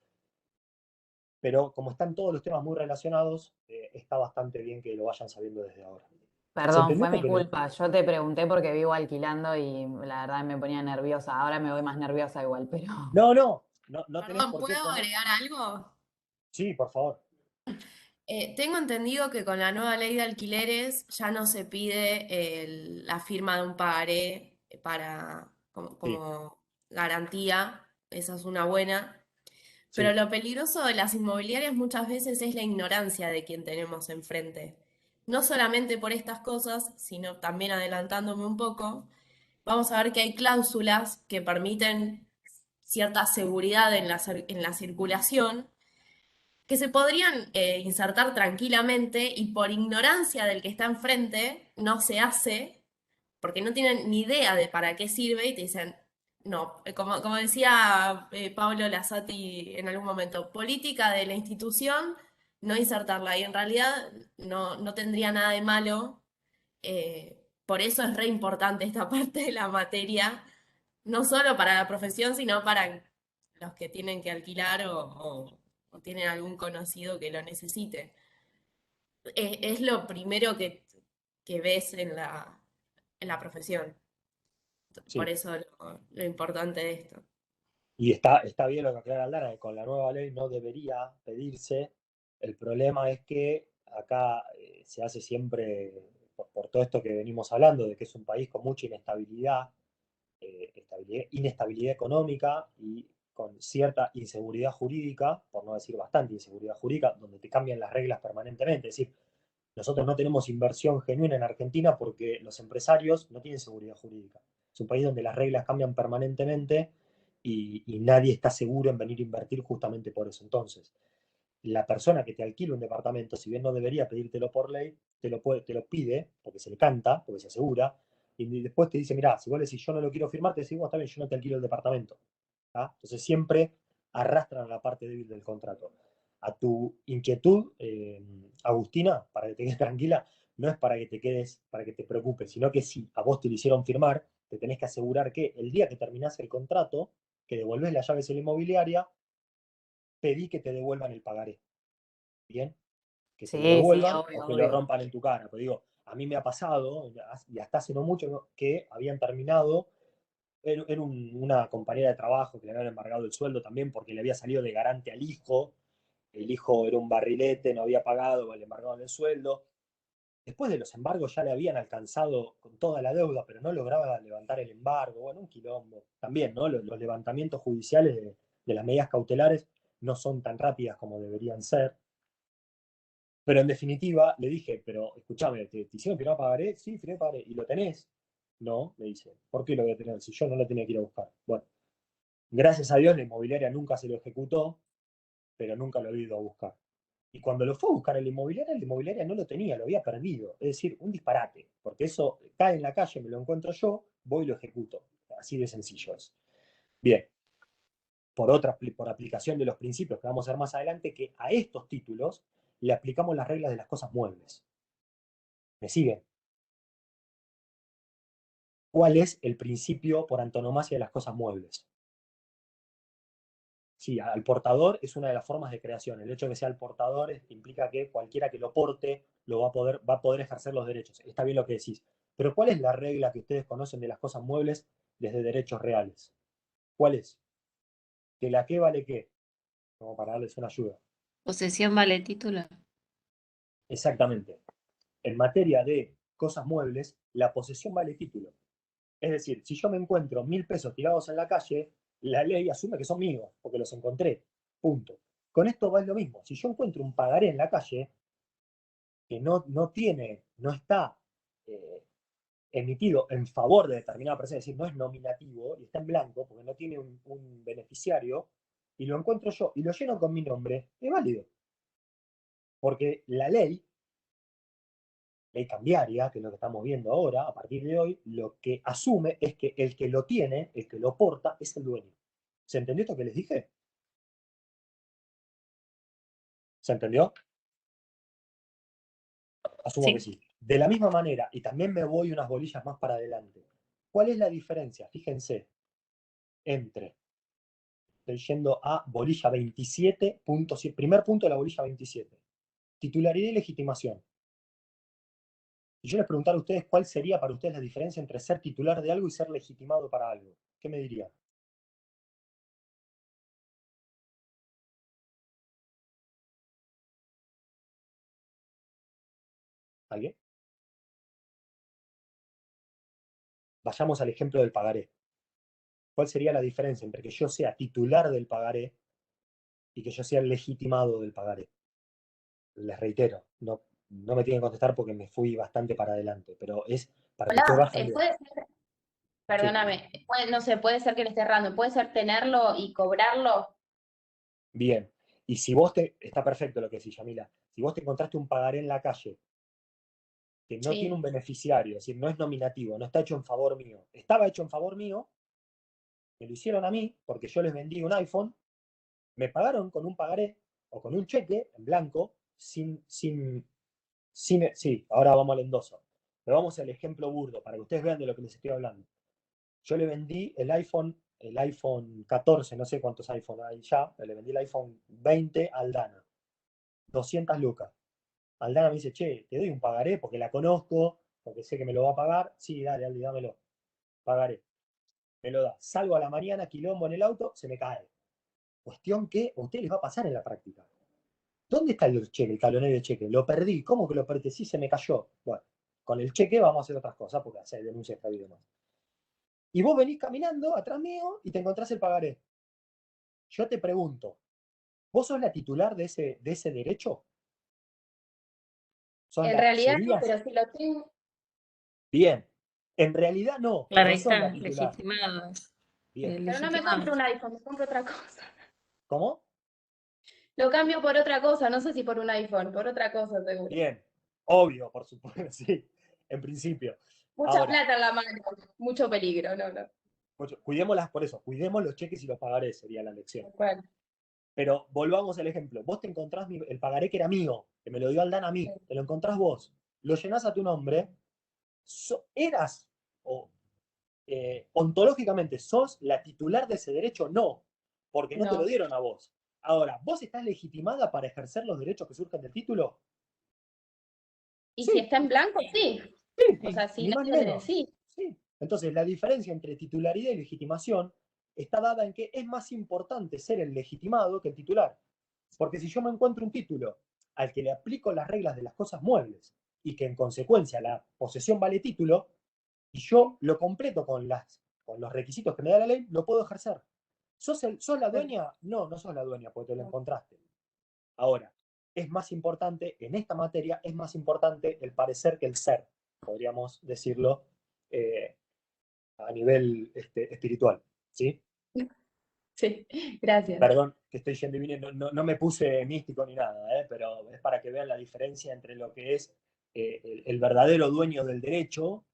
Speaker 1: Pero como están todos los temas muy relacionados, está bastante bien que lo vayan sabiendo desde ahora. ¿Se
Speaker 2: Perdón,
Speaker 1: entendió
Speaker 2: fue mi
Speaker 1: porque
Speaker 2: culpa. Yo te pregunté porque vivo alquilando y la verdad me ponía nerviosa. Ahora me voy más nerviosa igual, pero...
Speaker 1: no tenés
Speaker 7: Perdón,
Speaker 1: por qué
Speaker 7: ¿puedo
Speaker 1: poner...
Speaker 7: agregar algo?
Speaker 1: Sí, por favor.
Speaker 7: Tengo entendido que con la nueva ley de alquileres ya no se pide la firma de un pagaré para, como,
Speaker 1: Sí,
Speaker 7: como garantía. Esa es una buena. Pero
Speaker 1: sí,
Speaker 7: lo peligroso de las inmobiliarias muchas veces es la ignorancia de quien tenemos enfrente. No solamente por estas cosas, sino también adelantándome un poco, vamos a ver que hay cláusulas que permiten cierta seguridad en la circulación que se podrían insertar tranquilamente y por ignorancia del que está enfrente no se hace porque no tienen ni idea de para qué sirve y te dicen, no, como decía Pablo Lazzati en algún momento, política de la institución, no insertarla y en realidad no tendría nada de malo. Por eso es re importante esta parte de la materia, no solo para la profesión, sino para los que tienen que alquilar o tienen algún conocido que lo necesite. Es lo primero que ves en la profesión. Por
Speaker 1: sí.
Speaker 7: eso lo importante de esto.
Speaker 1: Y está bien lo que aclara Aldana, que con la nueva ley no debería pedirse. El problema es que acá se hace siempre, por todo esto que venimos hablando, de que es un país con mucha inestabilidad, inestabilidad económica y con cierta inseguridad jurídica, por no decir bastante inseguridad jurídica, donde te cambian las reglas permanentemente. Es decir, nosotros no tenemos inversión genuina en Argentina porque los empresarios no tienen seguridad jurídica. Es un país donde las reglas cambian permanentemente y nadie está seguro en venir a invertir justamente por eso. Entonces, la persona que te alquila un departamento, si bien no debería pedírtelo por ley, te lo pide porque se le canta, porque se asegura, y después te dice, mira, si vos le decís yo no lo quiero firmar, te decís, bueno, está bien, yo no te alquilo el departamento. ¿Tá? Entonces siempre arrastran la parte débil del contrato. A tu inquietud, Agustina, para que te quedes tranquila, no es para que te quedes, para que te preocupes, sino que si a vos te lo hicieron firmar, te tenés que asegurar que el día que terminás el contrato, que devolvés las llaves a la inmobiliaria, pedí que te devuelvan el pagaré. ¿Bien? Que te lo
Speaker 2: Sí, sí,
Speaker 1: devuelvan o
Speaker 2: obvio,
Speaker 1: que lo
Speaker 2: obvio.
Speaker 1: rompan en tu cara. Pero digo, a mí me ha pasado, y hasta hace no mucho, que habían terminado, era una compañera de trabajo que le habían embargado el sueldo también porque le había salido de garante al hijo. El hijo era un barrilete, no había pagado, le embargaron el sueldo. Después de los embargos ya le habían alcanzado con toda la deuda, pero no lograba levantar el embargo. Bueno, un quilombo. También, ¿no? Los levantamientos judiciales de las medidas cautelares no son tan rápidas como deberían ser. Pero en definitiva, le dije, pero escúchame, ¿te hicieron firmar pagaré? Sí, firmé pagaré. ¿Y lo tenés? No, me dice. ¿Por qué lo voy a tener si yo no lo tenía que ir a buscar? Bueno, gracias a Dios la inmobiliaria nunca se lo ejecutó, pero nunca lo he ido a buscar. Y cuando lo fue a buscar la inmobiliaria no lo tenía, lo había perdido. Es decir, un disparate, porque eso cae en la calle, me lo encuentro yo, voy y lo ejecuto. Así de sencillo es. Bien, por aplicación de los principios que vamos a ver más adelante, que a estos títulos le aplicamos las reglas de las cosas muebles. ¿Me siguen? ¿Cuál es el principio por antonomasia de las cosas muebles? Sí, al portador es una de las formas de creación. El hecho de que sea el portador implica que cualquiera que lo porte va a poder ejercer los derechos. Está bien lo que decís. Pero ¿cuál es la regla que ustedes conocen de las cosas muebles desde derechos reales? ¿Cuál es? ¿Que la qué vale qué? Como para darles una ayuda.
Speaker 5: Posesión vale título.
Speaker 1: Exactamente. En materia de cosas muebles, la posesión vale título. Es decir, si yo me encuentro 1.000 pesos tirados en la calle, la ley asume que son míos, porque los encontré. Punto. Con esto va lo mismo. Si yo encuentro un pagaré en la calle que no está eh, emitido en favor de determinada persona, es decir, no es nominativo y está en blanco porque no tiene un beneficiario, y lo encuentro yo y lo lleno con mi nombre, es válido. Porque la ley cambiaria, que es lo que estamos viendo ahora, a partir de hoy, lo que asume es que el que lo tiene, el que lo porta, es el dueño. ¿Se entendió esto que les dije? ¿Se entendió? Asumo que
Speaker 5: Sí.
Speaker 1: sí. De la misma manera, y también me voy unas bolillas más para adelante. ¿Cuál es la diferencia? Fíjense, entre, estoy yendo a bolilla 27, primer punto de la bolilla 27. Titularidad y legitimación. Y yo les preguntara a ustedes cuál sería para ustedes la diferencia entre ser titular de algo y ser legitimado para algo. ¿Qué me dirían? ¿Alguien? Vayamos al ejemplo del pagaré. ¿Cuál sería la diferencia entre que yo sea titular del pagaré y que yo sea legitimado del pagaré? Les reitero, no me tienen que contestar porque me fui bastante para adelante, pero es para que ustedes
Speaker 8: Hola,
Speaker 1: vayan bien.
Speaker 8: puede ser,
Speaker 1: Sí,
Speaker 8: perdóname, no sé, puede ser que le esté errando, puede ser tenerlo y cobrarlo.
Speaker 1: bien. Y si está perfecto lo que decís, Yamila, si vos te encontraste un pagaré en la calle que no tiene
Speaker 8: Sí.
Speaker 1: un beneficiario, es decir, no es nominativo, no está hecho en favor mío, estaba hecho en favor mío, me lo hicieron a mí porque yo les vendí un iPhone, me pagaron con un pagaré o con un cheque en blanco, sí, ahora vamos al endoso. Pero vamos al ejemplo burdo, para que ustedes vean de lo que les estoy hablando. Yo le vendí el iPhone 14, no sé cuántos iPhone hay ya, pero le vendí el iPhone 20 a Aldana. 200 lucas. Aldana me dice, che, te doy un pagaré porque la conozco, porque sé que me lo va a pagar. Sí, dale, Aldi, dámelo. Pagaré. Me lo da. Salgo a la mañana, quilombo en el auto, se me cae. Cuestión que a ustedes les va a pasar en la práctica. ¿Dónde está el cheque, el talonario de cheque? Lo perdí. ¿Cómo que lo perdí? Sí, se me cayó. Bueno, con el cheque vamos a hacer otras cosas porque hacer denuncias está bien más. Y vos venís caminando atrás mío y te encontrás el pagaré. Yo te pregunto, ¿vos sos la titular de ese derecho?
Speaker 8: En realidad no,
Speaker 1: ¿Serías?
Speaker 8: pero si lo tengo,
Speaker 1: Bien. En realidad no
Speaker 5: Claro, ahí
Speaker 1: sos la
Speaker 5: está,
Speaker 1: titular.
Speaker 5: legitimado.
Speaker 1: Bien.
Speaker 8: pero no me
Speaker 5: Legitimado.
Speaker 8: compro un iPhone, me compro otra cosa.
Speaker 1: ¿Cómo?
Speaker 8: Lo cambio por otra cosa, no sé si por un iPhone, por otra cosa seguro.
Speaker 1: Bien. Obvio, por supuesto, sí. En principio.
Speaker 8: Mucha
Speaker 1: Ahora,
Speaker 8: plata en la mano, mucho peligro, no, no.
Speaker 1: cuidémoslas por eso. Cuidemos los cheques y los pagarés, sería la lección.
Speaker 8: Bueno,
Speaker 1: Pero volvamos al ejemplo. Vos te encontrás el pagaré que era mío, que me lo dio Aldana a mí, te lo encontrás vos, lo llenás a tu nombre, eras o ontológicamente sos la titular de ese derecho, no, porque no te lo
Speaker 8: no.
Speaker 1: dieron a vos. Ahora, ¿vos estás legitimada para ejercer los derechos que surgen del título?
Speaker 8: Y si
Speaker 1: Sí,
Speaker 8: está en blanco, sí. O
Speaker 1: sí,
Speaker 8: sea, sí,
Speaker 1: ni más ni menos.
Speaker 8: sí.
Speaker 1: Sí. Entonces, la diferencia entre titularidad y legitimación está dada en que es más importante ser el legitimado que el titular. Porque si yo me encuentro un título al que le aplico las reglas de las cosas muebles y que en consecuencia la posesión vale título, y yo lo completo con los requisitos que me da la ley, lo puedo ejercer. ¿Sos la dueña? No, no sos la dueña porque te lo encontraste. Ahora, es más importante, en esta materia, es más importante el parecer que el ser, podríamos decirlo eh, a nivel espiritual. ¿Sí?
Speaker 8: Sí, gracias.
Speaker 1: Perdón que estoy yendo y viniendo, no me puse místico ni nada, pero es para que vean la diferencia entre lo que es el verdadero dueño del derecho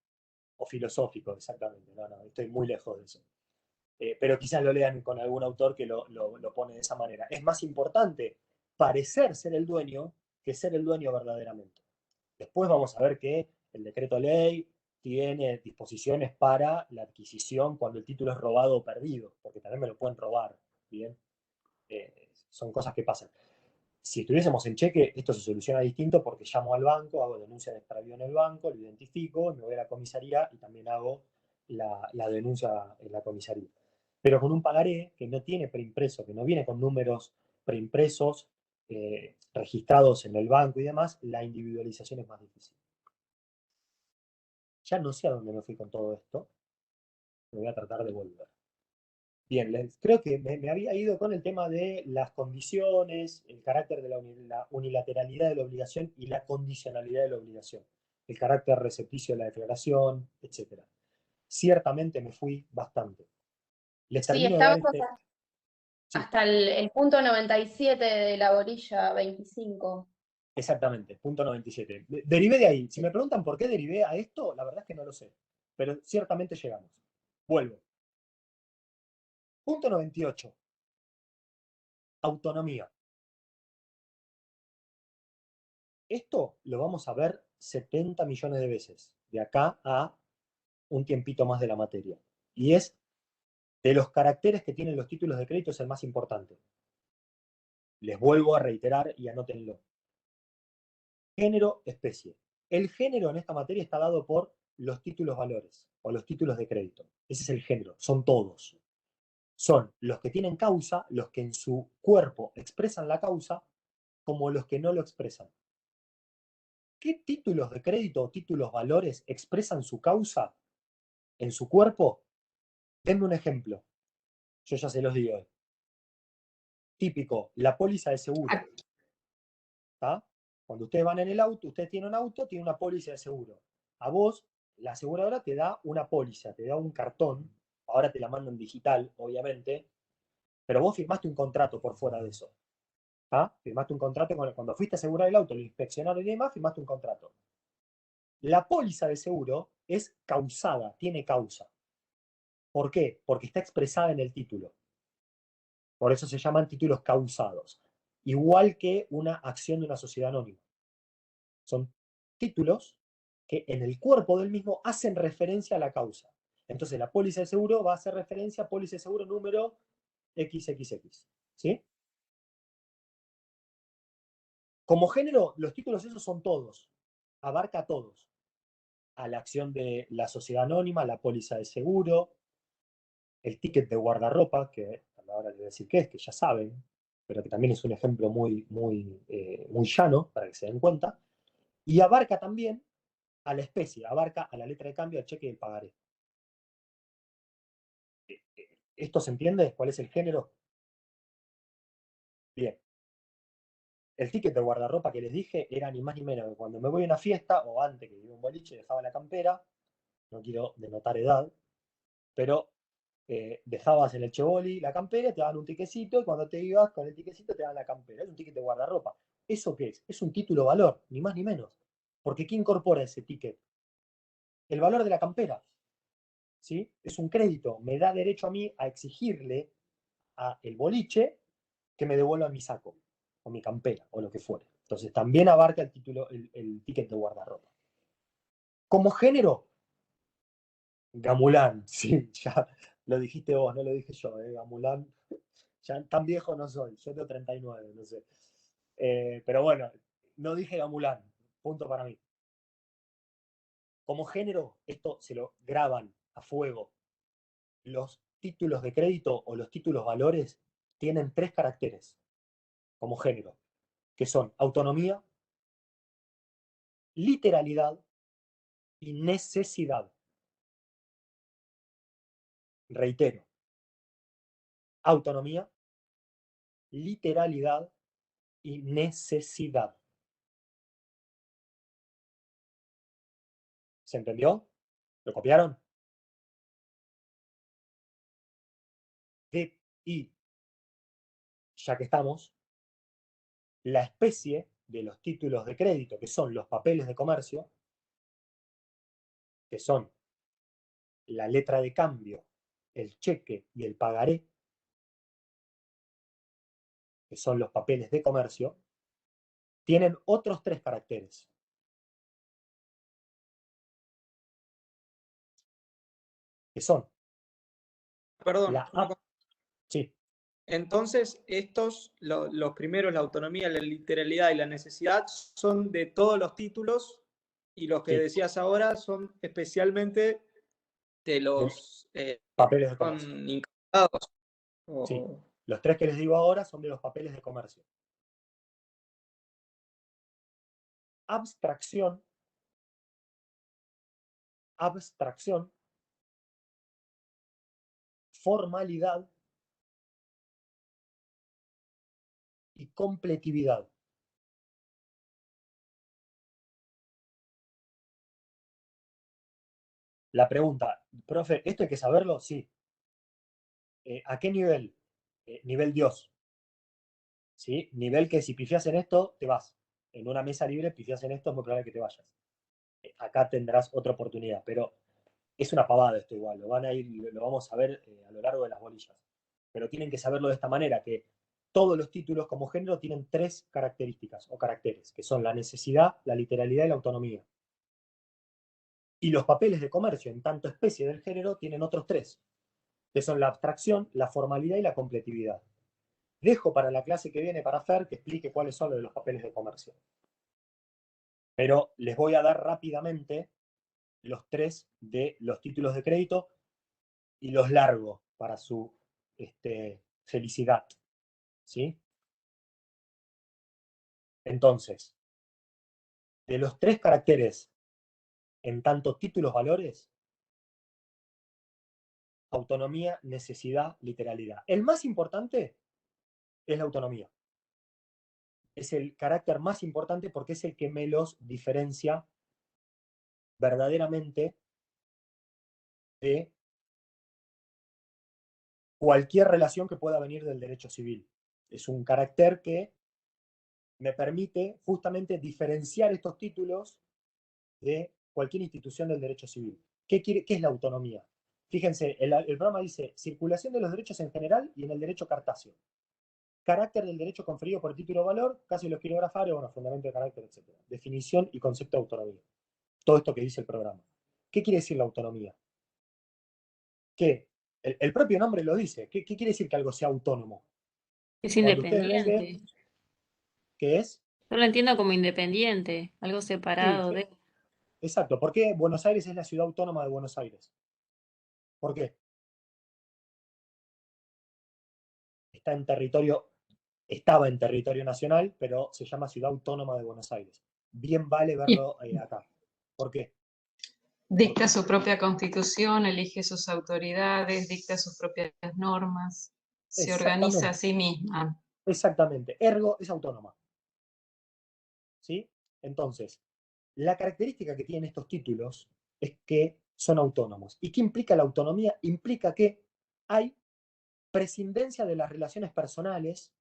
Speaker 1: o filosófico, exactamente. No, estoy muy lejos de eso. Pero quizás lo lean con algún autor que lo pone de esa manera. Es más importante parecer ser el dueño que ser el dueño verdaderamente. Después vamos a ver que el decreto ley tiene disposiciones para la adquisición cuando el título es robado o perdido, porque también me lo pueden robar, ¿bien? son cosas que pasan. Si estuviésemos en cheque, esto se soluciona distinto porque llamo al banco, hago denuncia de extravío en el banco, lo identifico, me voy a la comisaría y también hago la denuncia en la comisaría. Pero con un pagaré que no tiene preimpreso, que no viene con números preimpresos, registrados en el banco y demás, la individualización es más difícil. Ya no sé a dónde me fui con todo esto, me voy a tratar de volver. Bien, creo que me había ido con el tema de las condiciones, el carácter de la unilateralidad de la obligación y la condicionalidad de la obligación, el carácter recepticio de la declaración, etc. Ciertamente me fui bastante. Les
Speaker 8: Sí,
Speaker 1: termino de dar
Speaker 8: estábamos
Speaker 1: Sí,
Speaker 8: hasta el punto 97 de la orilla 25.
Speaker 1: exactamente, punto 97. Derivé de ahí. Si me preguntan por qué derivé a esto, la verdad es que no lo sé. Pero ciertamente llegamos. Vuelvo. Punto 98. Autonomía. Esto lo vamos a ver 70 millones de veces, de acá a un tiempito más de la materia. Y es de los caracteres que tienen los títulos de crédito es el más importante. Les vuelvo a reiterar y anótenlo. Género, especie. El género en esta materia está dado por los títulos valores o los títulos de crédito. Ese es el género, son todos. Son los que tienen causa, los que en su cuerpo expresan la causa, como los que no lo expresan. ¿Qué títulos de crédito o títulos valores expresan su causa en su cuerpo? Denme un ejemplo. Yo ya se los digo. Típico, la póliza de seguro. ¿Tá? Cuando ustedes van en el auto, ustedes tienen un auto, tiene una póliza de seguro. A vos, la aseguradora te da una póliza, te da un cartón, ahora te la mandan digital, obviamente, pero vos firmaste un contrato por fuera de eso. ¿Tá? Firmaste un contrato cuando fuiste a asegurar el auto, lo inspeccionaron y demás, firmaste un contrato. La póliza de seguro es causada, tiene causa. ¿Por qué? Porque está expresada en el título. Por eso se llaman títulos causados. Igual que una acción de una sociedad anónima. Son títulos que en el cuerpo del mismo hacen referencia a la causa. Entonces la póliza de seguro va a hacer referencia a póliza de seguro número XXX. ¿Sí? Como género, los títulos esos son todos. Abarca a todos. A la acción de la sociedad anónima, la póliza de seguro, el ticket de guardarropa, que ahora les voy a decir qué es, que ya saben, pero que también es un ejemplo muy llano para que se den cuenta. Y abarca también a la especie, abarca a la letra de cambio, al cheque y el pagaré. ¿Esto se entiende? ¿Cuál es el género? Bien. El ticket de guardarropa que les dije era ni más ni menos que cuando me voy a una fiesta o antes que iba a un boliche dejaba la campera, no quiero denotar edad, pero dejabas en el chevoli la campera, te daban un tiquecito y cuando te ibas con el tiquecito te daban la campera. Es un ticket de guardarropa. ¿Eso qué es? Es un título valor, ni más ni menos. Porque ¿qué incorpora ese ticket? El valor de la campera. ¿Sí? Es un crédito. Me da derecho a mí a exigirle a el boliche que me devuelva mi saco o mi campera o lo que fuere. Entonces también abarca el título, el ticket de guardarropa. Como género, Gamulán, sí, ya lo dijiste vos, no lo dije yo, Gamulán. Ya tan viejo no soy, yo tengo 39, no sé. Pero bueno, no dije Gamulán, punto para mí. Como género, esto se lo graban a fuego. Los títulos de crédito o los títulos valores tienen 3 caracteres como género, que son autonomía, literalidad y necesidad. Reitero, autonomía, literalidad y necesidad. ¿Se entendió? ¿Lo copiaron? Y ya que estamos, la especie de los títulos de crédito, que son los papeles de comercio, que son la letra de cambio, el cheque y el pagaré, que son los papeles de comercio, tienen otros 3 caracteres, que son
Speaker 6: Perdón,
Speaker 1: la A. Sí,
Speaker 6: Entonces, estos, los primeros, la autonomía, la literalidad y la necesidad, son de todos los títulos, y los que
Speaker 1: Sí,
Speaker 6: decías ahora son especialmente de
Speaker 1: de
Speaker 6: los
Speaker 1: papeles de comercio.
Speaker 6: son incautados.
Speaker 1: Sí,
Speaker 6: O,
Speaker 1: los tres que les digo ahora son de los papeles de comercio. Abstracción, abstracción, formalidad y completividad. La pregunta, profe, ¿esto hay que saberlo? Sí. ¿A qué nivel? Nivel Dios. ¿Sí? Nivel que si pifias en esto, te vas. En una mesa libre, pifias en esto, es muy probable que te vayas. Acá tendrás otra oportunidad, pero es una pavada esto igual. Lo vamos a ver a lo largo de las bolillas. Pero tienen que saberlo de esta manera, que todos los títulos como género tienen tres características o caracteres, que son la necesidad, la literalidad y la autonomía. Y los papeles de comercio, en tanto especie del género, tienen otros tres, que son la abstracción, la formalidad y la completividad. Dejo para la clase que viene para Fer que explique cuáles son los de los papeles de comercio. Pero les voy a dar rápidamente los tres de los títulos de crédito y los largo para su felicidad. ¿Sí? Entonces, de los tres caracteres en tanto títulos valores, autonomía, necesidad, literalidad. El más importante es la autonomía. Es el carácter más importante porque es el que me los diferencia verdaderamente de cualquier relación que pueda venir del derecho civil. Es un carácter que me permite justamente diferenciar estos títulos de cualquier institución del derecho civil. ¿Qué es la autonomía? Fíjense, el programa dice circulación de los derechos en general y en el derecho cartáceo. Carácter del derecho conferido por título de valor, caso de los quiero grafar, bueno, fundamento de carácter, etc. Definición y concepto de autonomía. Todo esto que dice el programa. ¿Qué quiere decir la autonomía? Que el propio nombre lo dice. ¿Qué quiere decir que algo sea autónomo?
Speaker 5: Es
Speaker 1: Cuando ustedes ven
Speaker 5: independiente.
Speaker 1: ¿qué es?
Speaker 5: Yo lo entiendo como independiente, algo
Speaker 1: Sí,
Speaker 5: separado de...
Speaker 1: exacto. ¿Por qué Buenos Aires es la ciudad autónoma de Buenos Aires? ¿Por qué? Estaba en territorio nacional, pero se llama Ciudad Autónoma de Buenos Aires. Bien vale verlo acá. ¿Por qué?
Speaker 9: Dicta su propia constitución, elige sus autoridades, dicta sus propias normas, se organiza a
Speaker 1: Exactamente,
Speaker 9: sí misma.
Speaker 1: exactamente. Ergo es autónoma. ¿Sí? Entonces, la característica que tienen estos títulos es que son autónomos. ¿Y qué implica la autonomía? Implica que hay prescindencia de las relaciones personales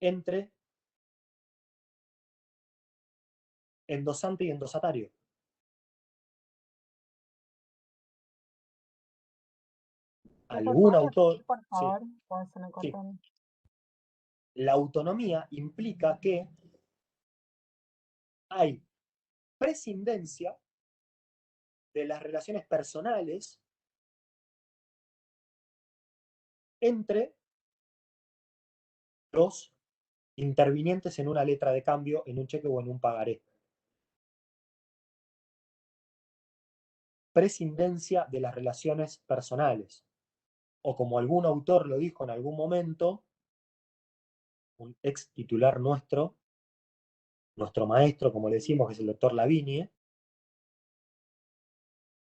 Speaker 1: entre endosante y endosatario. Algún autor,
Speaker 2: Por
Speaker 1: sí,
Speaker 2: favor, pues se me
Speaker 1: sí.
Speaker 2: cortó.
Speaker 1: La autonomía implica que hay prescindencia de las relaciones personales entre los intervinientes en una letra de cambio, en un cheque o en un pagaré. Prescindencia de las relaciones personales. O como algún autor lo dijo en algún momento, un ex titular nuestro maestro, como le decimos, que es el doctor Lavigne,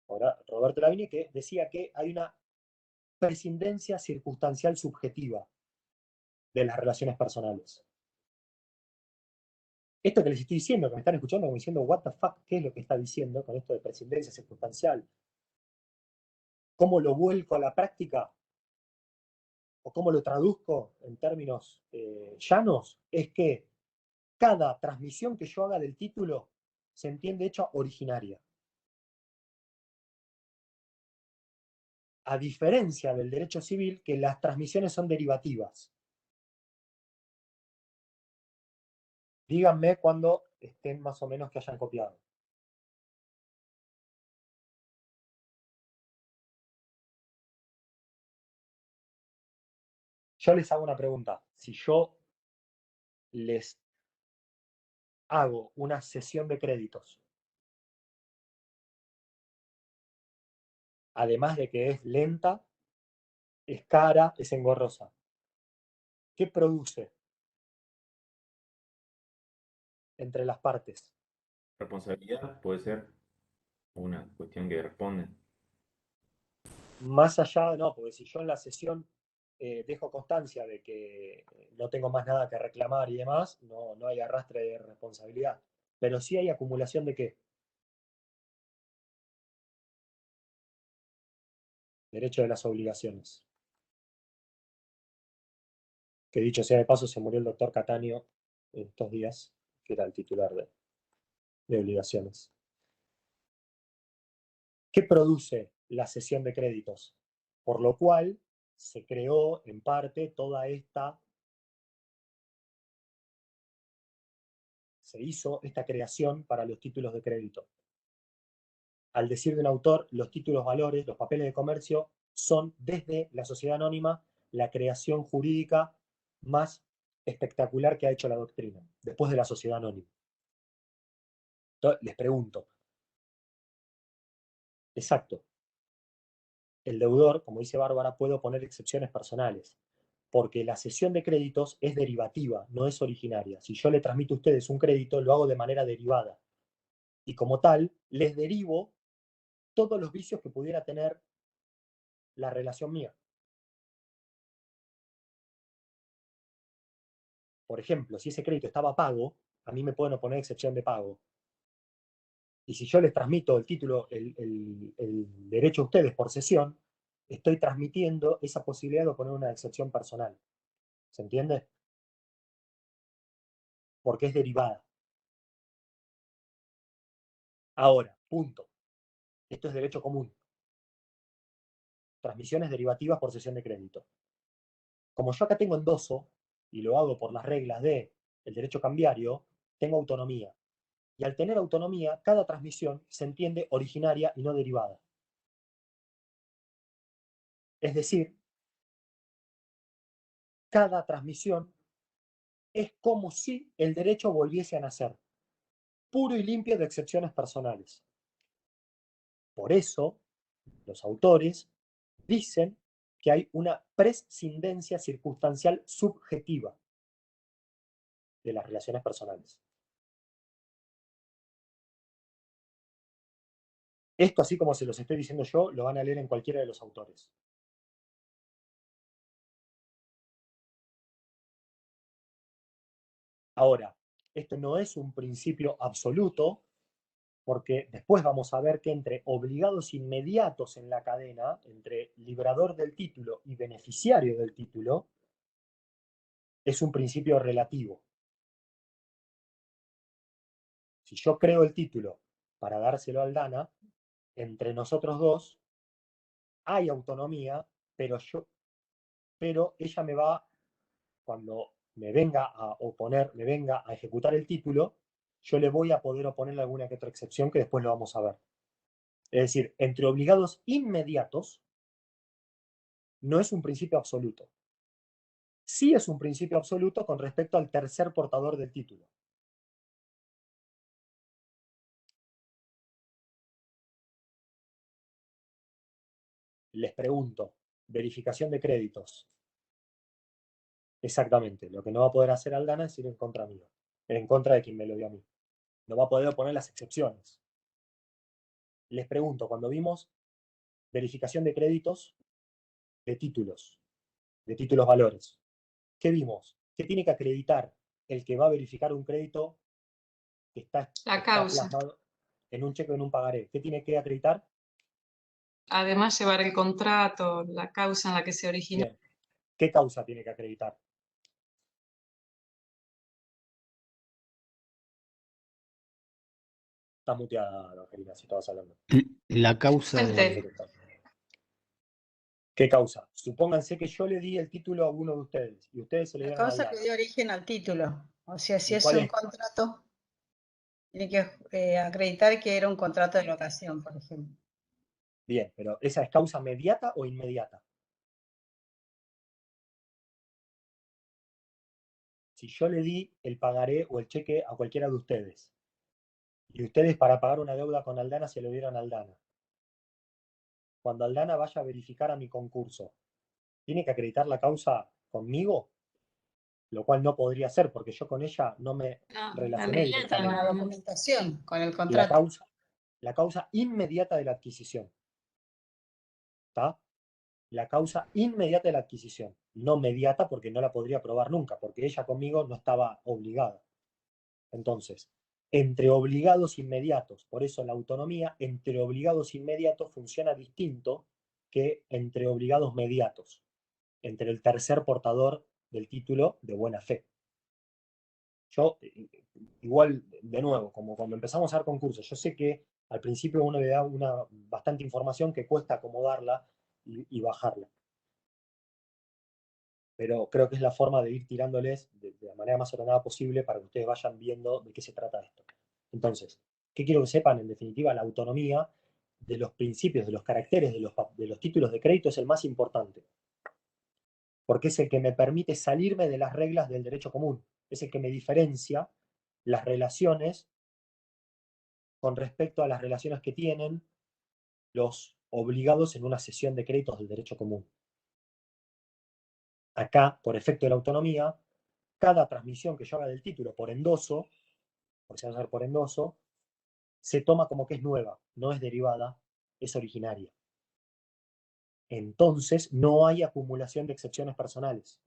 Speaker 1: ahora Roberto Lavigne, que decía que hay una prescindencia circunstancial subjetiva de las relaciones personales. Esto que les estoy diciendo, que me están escuchando como diciendo, what the fuck, ¿qué es lo que está diciendo con esto de prescindencia circunstancial? ¿Cómo lo vuelco a la práctica? ¿O cómo lo traduzco en términos llanos? Es que cada transmisión que yo haga del título se entiende hecha originaria. A diferencia del derecho civil, que las transmisiones son derivativas. Díganme cuando estén más o menos que hayan copiado. Yo les hago una pregunta. Si yo les hago una cesión de créditos, además de que es lenta, es cara, es engorrosa, ¿qué produce entre las partes?
Speaker 4: Responsabilidad puede ser una cuestión que responden.
Speaker 1: Más allá, no, porque si yo en la sesión dejo constancia de que no tengo más nada que reclamar y demás, no hay arrastre de responsabilidad. Pero sí hay acumulación de qué? Derecho de las obligaciones. Que dicho sea de paso, se murió el doctor Cataño en estos días, que era el titular de obligaciones. ¿Qué produce la cesión de créditos? Por lo cual se creó en parte toda esta, se hizo esta creación para los títulos de crédito. Al decir de un autor, los títulos valores, los papeles de comercio, son desde la sociedad anónima la creación jurídica más espectacular que ha hecho la doctrina, después de la sociedad anónima. Entonces, les pregunto, exacto, el deudor, como dice Bárbara, puede oponer excepciones personales, porque la cesión de créditos es derivativa, no es originaria. Si yo le transmito a ustedes un crédito, lo hago de manera derivada. Y como tal, les derivo todos los vicios que pudiera tener la relación mía. Por ejemplo, si ese crédito estaba pago, a mí me pueden oponer excepción de pago. Y si yo les transmito el título, el derecho a ustedes por cesión, estoy transmitiendo esa posibilidad de oponer una excepción personal. ¿Se entiende? Porque es derivada. Ahora, punto. Esto es derecho común. Transmisiones derivativas por cesión de crédito. Como yo acá tengo endoso, y lo hago por las reglas del derecho cambiario, tengo autonomía. Y al tener autonomía, cada transmisión se entiende originaria y no derivada. Es decir, cada transmisión es como si el derecho volviese a nacer, puro y limpio de excepciones personales. Por eso, los autores dicen que hay una prescindencia circunstancial subjetiva de las relaciones personales. Esto, así como se los estoy diciendo yo, lo van a leer en cualquiera de los autores. Ahora, esto no es un principio absoluto, porque después vamos a ver que entre obligados inmediatos en la cadena, entre librador del título y beneficiario del título, es un principio relativo. Si yo creo el título para dárselo al DANA, entre nosotros dos hay autonomía, pero ella me va, cuando me venga a oponer, me venga a ejecutar el título, yo le voy a poder oponerle alguna que otra excepción que después lo vamos a ver. Es decir, entre obligados inmediatos no es un principio absoluto. Sí es un principio absoluto con respecto al tercer portador del título. Les pregunto, verificación de créditos. Exactamente, lo que no va a poder hacer Aldana es ir en contra mío, en contra de quien me lo dio a mí. No va a poder oponer las excepciones. Les pregunto, cuando vimos verificación de créditos de títulos valores, ¿qué vimos? ¿Qué tiene que acreditar el que va a verificar un crédito que está plasmado en un cheque o en un pagaré? ¿Qué tiene que acreditar?
Speaker 9: Además, llevar el contrato, la causa en la que se originó.
Speaker 1: Bien. ¿Qué causa tiene que acreditar? Estás muteada, Angelina, si estabas hablando.
Speaker 10: La causa
Speaker 9: Fuente.
Speaker 1: ¿Qué causa? Supónganse que yo le di el título a uno de ustedes y ustedes se le
Speaker 11: La
Speaker 1: dieron al
Speaker 11: causa que
Speaker 1: DANA.
Speaker 11: dio origen al título. O sea, si
Speaker 1: ¿Y
Speaker 11: es
Speaker 1: cuál
Speaker 11: un
Speaker 1: es?
Speaker 11: contrato, tiene que acreditar que era un contrato de locación, por ejemplo.
Speaker 1: Bien, pero ¿esa es causa mediata o inmediata? Si yo le di el pagaré o el cheque a cualquiera de ustedes, y ustedes para pagar una deuda con Aldana se lo dieron a Aldana, cuando Aldana vaya a verificar a mi concurso, ¿tiene que acreditar la causa conmigo? Lo cual no podría ser, porque yo con ella no me
Speaker 5: No,
Speaker 1: relacioné
Speaker 5: inmediata
Speaker 11: Con
Speaker 1: directamente.
Speaker 11: la
Speaker 5: nomás.
Speaker 11: documentación, con el
Speaker 1: La
Speaker 11: contrato.
Speaker 1: causa inmediata de la adquisición. ¿Está? La causa inmediata de la adquisición. No mediata porque no la podría probar nunca, porque ella conmigo no estaba obligada. Entonces, entre obligados inmediatos, por eso la autonomía, entre obligados inmediatos funciona distinto que entre obligados mediatos, entre el tercer portador del título de buena fe. Yo, igual, de nuevo, como cuando empezamos a dar concursos, yo sé que al principio uno le da bastante información que cuesta acomodarla y bajarla. Pero creo que es la forma de ir tirándoles de la manera más ordenada posible para que ustedes vayan viendo de qué se trata esto. Entonces, ¿qué quiero que sepan? En definitiva, la autonomía de los principios, de los caracteres, de los títulos de crédito es el más importante, porque es el que me permite salirme de las reglas del derecho común, es el que me diferencia las relaciones con respecto a las relaciones que tienen los obligados en una cesión de créditos del derecho común. Acá, por efecto de la autonomía, cada transmisión que yo haga del título por endoso, porque se va a hacer por endoso, se toma como que es nueva, no es derivada, es originaria. Entonces, no hay acumulación de excepciones personales.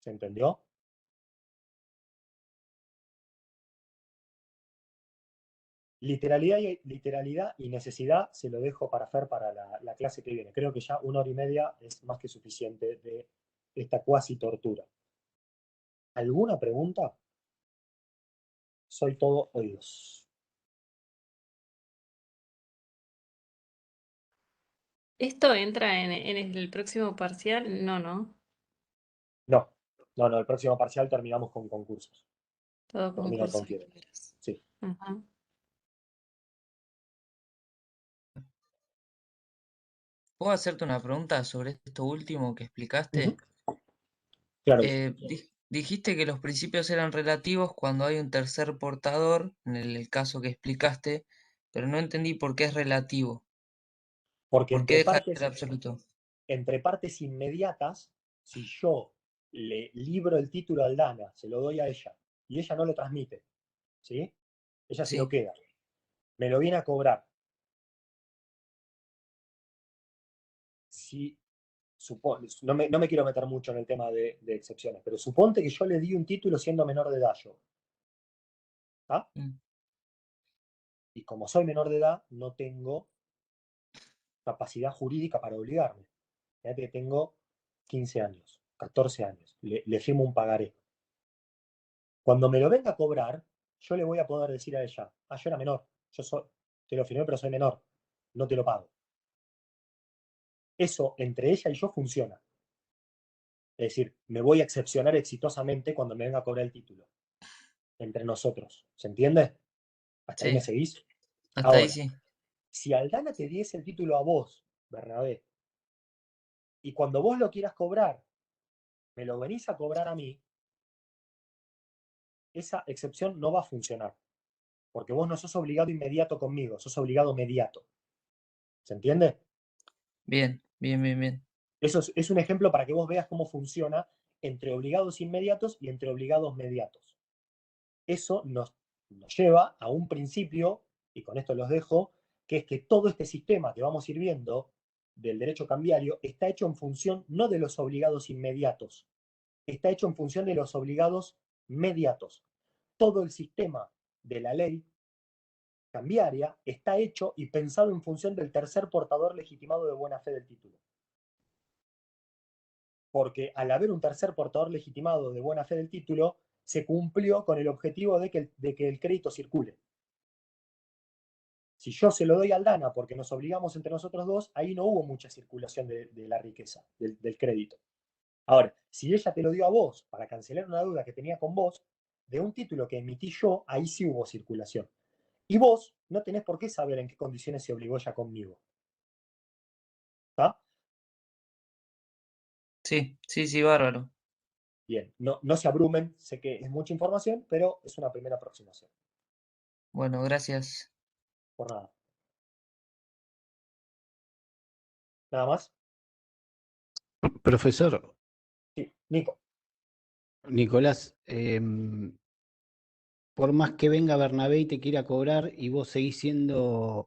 Speaker 1: ¿Se entendió? Literalidad y necesidad se lo dejo para Fer para la clase que viene. Creo que ya 1 hora y media es más que suficiente de esta cuasi tortura. ¿Alguna pregunta? Soy todo oídos.
Speaker 5: ¿Esto entra en el próximo parcial? No, ¿no?
Speaker 1: No, el próximo parcial terminamos con concursos.
Speaker 5: Todo
Speaker 1: Termino
Speaker 5: concurso
Speaker 1: con
Speaker 5: de
Speaker 1: quiebres.
Speaker 5: quiebras.
Speaker 1: Sí.
Speaker 5: Ajá.
Speaker 10: ¿Puedo hacerte una pregunta sobre esto último que explicaste?
Speaker 1: Claro que sí.
Speaker 10: Dijiste que los principios eran relativos cuando hay un tercer portador, en el caso que explicaste, pero no entendí por qué es relativo.
Speaker 1: Porque
Speaker 10: ¿Por qué deja de ser absoluto?
Speaker 1: entre partes inmediatas, si yo le libro el título a Aldana, se lo doy a ella, y ella no lo transmite, ¿sí? Ella se lo
Speaker 10: Sí,
Speaker 1: queda. Me lo viene a cobrar. Si no me quiero meter mucho en el tema de excepciones, pero suponte que yo le di un título siendo menor de edad yo. ¿Ah?
Speaker 10: mm,
Speaker 1: Y como soy menor de edad, no tengo capacidad jurídica para obligarme. Fíjate que tengo 15 años, 14 años, le firmo un pagaré. Cuando me lo venga a cobrar, yo le voy a poder decir a ella, yo era menor, te lo firmé pero soy menor, no te lo pago. Eso entre ella y yo funciona. Es decir, me voy a excepcionar exitosamente cuando me venga a cobrar el título. Entre nosotros. ¿Se entiende? ¿Hasta ahí me
Speaker 10: sí,
Speaker 1: seguís?
Speaker 10: hasta ahí
Speaker 1: Ahora,
Speaker 10: sí.
Speaker 1: si Aldana te diese el título a vos, Bernabé, y cuando vos lo quieras cobrar, me lo venís a cobrar a mí, esa excepción no va a funcionar. Porque vos no sos obligado inmediato conmigo, sos obligado mediato. ¿Se entiende?
Speaker 10: Bien, bien, bien, bien.
Speaker 1: Eso es un ejemplo para que vos veas cómo funciona entre obligados inmediatos y entre obligados mediatos. Eso nos lleva a un principio, y con esto los dejo, que es que todo este sistema que vamos a ir viendo del derecho cambiario está hecho en función no de los obligados inmediatos, está hecho en función de los obligados mediatos. Todo el sistema de la ley cambiaria está hecho y pensado en función del tercer portador legitimado de buena fe del título. Porque al haber un tercer portador legitimado de buena fe del título, se cumplió con el objetivo de que el crédito circule. Si yo se lo doy a Aldana porque nos obligamos entre nosotros dos, ahí no hubo mucha circulación de la riqueza, del crédito. Ahora, si ella te lo dio a vos para cancelar una deuda que tenía con vos, de un título que emití yo, ahí sí hubo circulación. Y vos no tenés por qué saber en qué condiciones se obligó ella conmigo. ¿Está?
Speaker 10: Sí, sí, sí, bárbaro.
Speaker 1: Bien, no se abrumen, sé que es mucha información, pero es una primera aproximación.
Speaker 10: Bueno, gracias.
Speaker 1: Por nada. ¿Nada más?
Speaker 12: Profesor
Speaker 1: Sí, Nico.
Speaker 12: Nicolás, por más que venga Bernabé y te quiera cobrar y vos seguís siendo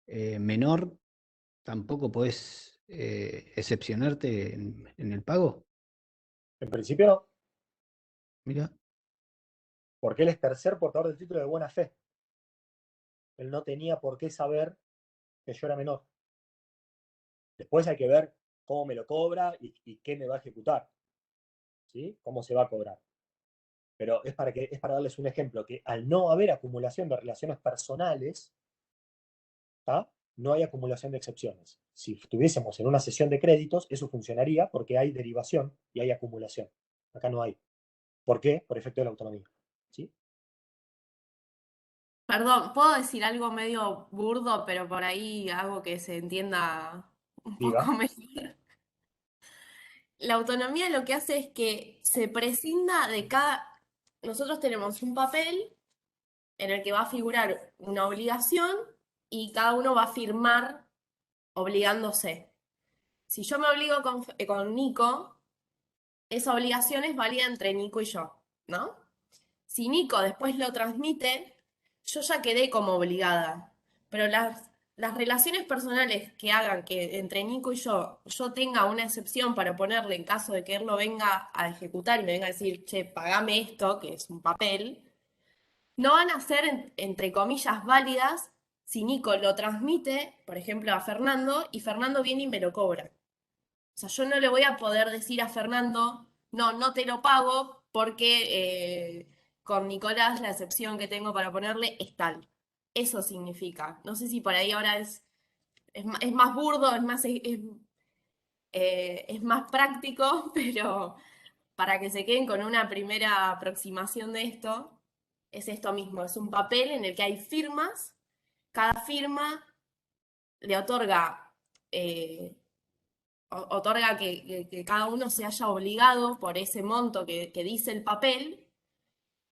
Speaker 12: menor, ¿tampoco podés excepcionarte en el pago?
Speaker 1: En principio no,
Speaker 12: Mira,
Speaker 1: porque él es tercer portador del título de buena fe. Él no tenía por qué saber que yo era menor. Después hay que ver cómo me lo cobra y qué me va a ejecutar. ¿Sí? Cómo se va a cobrar. Pero es para darles un ejemplo, que al no haber acumulación de relaciones personales, ¿tá? No hay acumulación de excepciones. Si estuviésemos en una sesión de créditos, eso funcionaría porque hay derivación y hay acumulación. Acá no hay. ¿Por qué? Por efecto de la autonomía. ¿Sí?
Speaker 7: Perdón, ¿puedo decir algo medio burdo, pero por ahí algo que se entienda un
Speaker 1: Diga.
Speaker 7: poco mejor? La autonomía lo que hace es que se prescinda de cada... Nosotros tenemos un papel en el que va a figurar una obligación y cada uno va a firmar obligándose. Si yo me obligo con Nico, esa obligación es válida entre Nico y yo, ¿no? Si Nico después lo transmite, yo ya quedé como obligada. Pero las relaciones personales que hagan que entre Nico y yo tenga una excepción para ponerle en caso de que él lo venga a ejecutar y me venga a decir, che, pagame esto, que es un papel, no van a ser, entre comillas, válidas si Nico lo transmite, por ejemplo, a Fernando, y Fernando viene y me lo cobra. O sea, yo no le voy a poder decir a Fernando, no te lo pago porque con Nicolás la excepción que tengo para ponerle es tal. Eso significa. No sé si por ahí ahora es más burdo, es más práctico, pero para que se queden con una primera aproximación de esto, es esto mismo. Es un papel en el que hay firmas. Cada firma le otorga... otorga que cada uno se haya obligado por ese monto que dice el papel,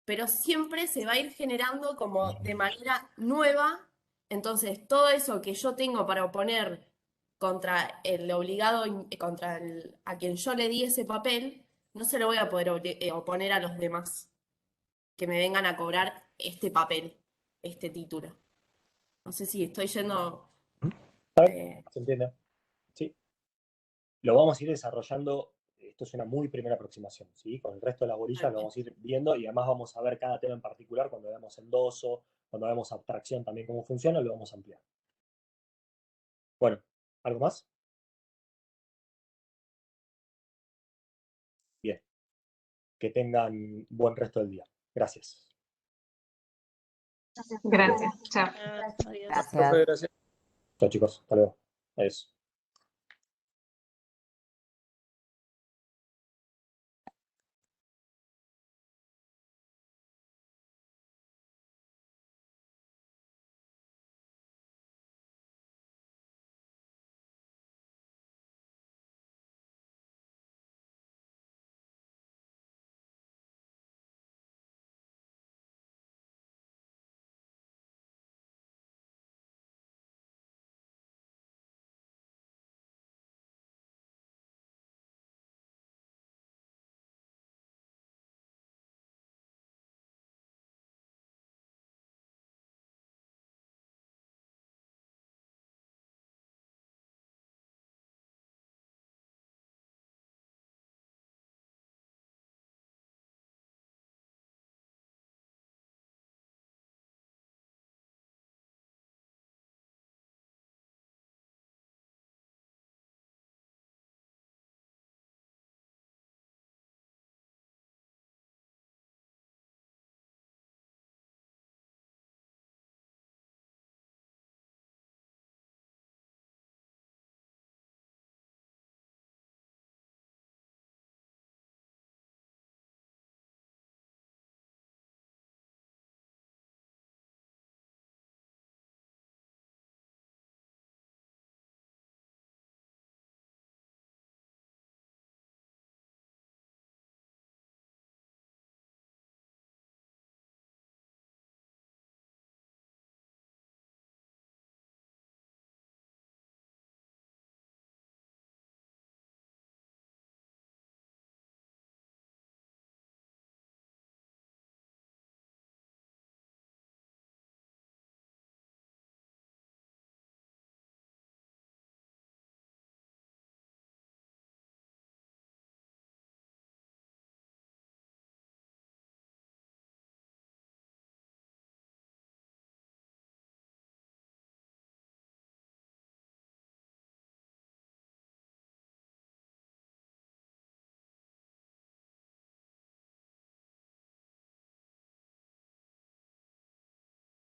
Speaker 7: pero siempre se va a ir generando como de manera nueva. Entonces, todo eso que yo tengo para oponer contra el obligado, a quien yo le di ese papel, no se lo voy a poder oponer a los demás que me vengan a cobrar este papel, este título. No sé si estoy yendo...
Speaker 1: ¿Se entiende? Sí. Lo vamos a ir desarrollando. Esto es una muy primera aproximación, ¿sí? Con el resto de las borillas lo vamos a ir viendo y además vamos a ver cada tema en particular cuando veamos endoso, cuando veamos abstracción también cómo funciona, lo vamos a ampliar. Bueno, ¿algo más? Bien. Que tengan buen resto del día. Gracias.
Speaker 9: Gracias. Chao.
Speaker 5: Adiós.
Speaker 2: Gracias.
Speaker 6: Profe, gracias.
Speaker 1: Chao chicos, hasta luego. Adiós.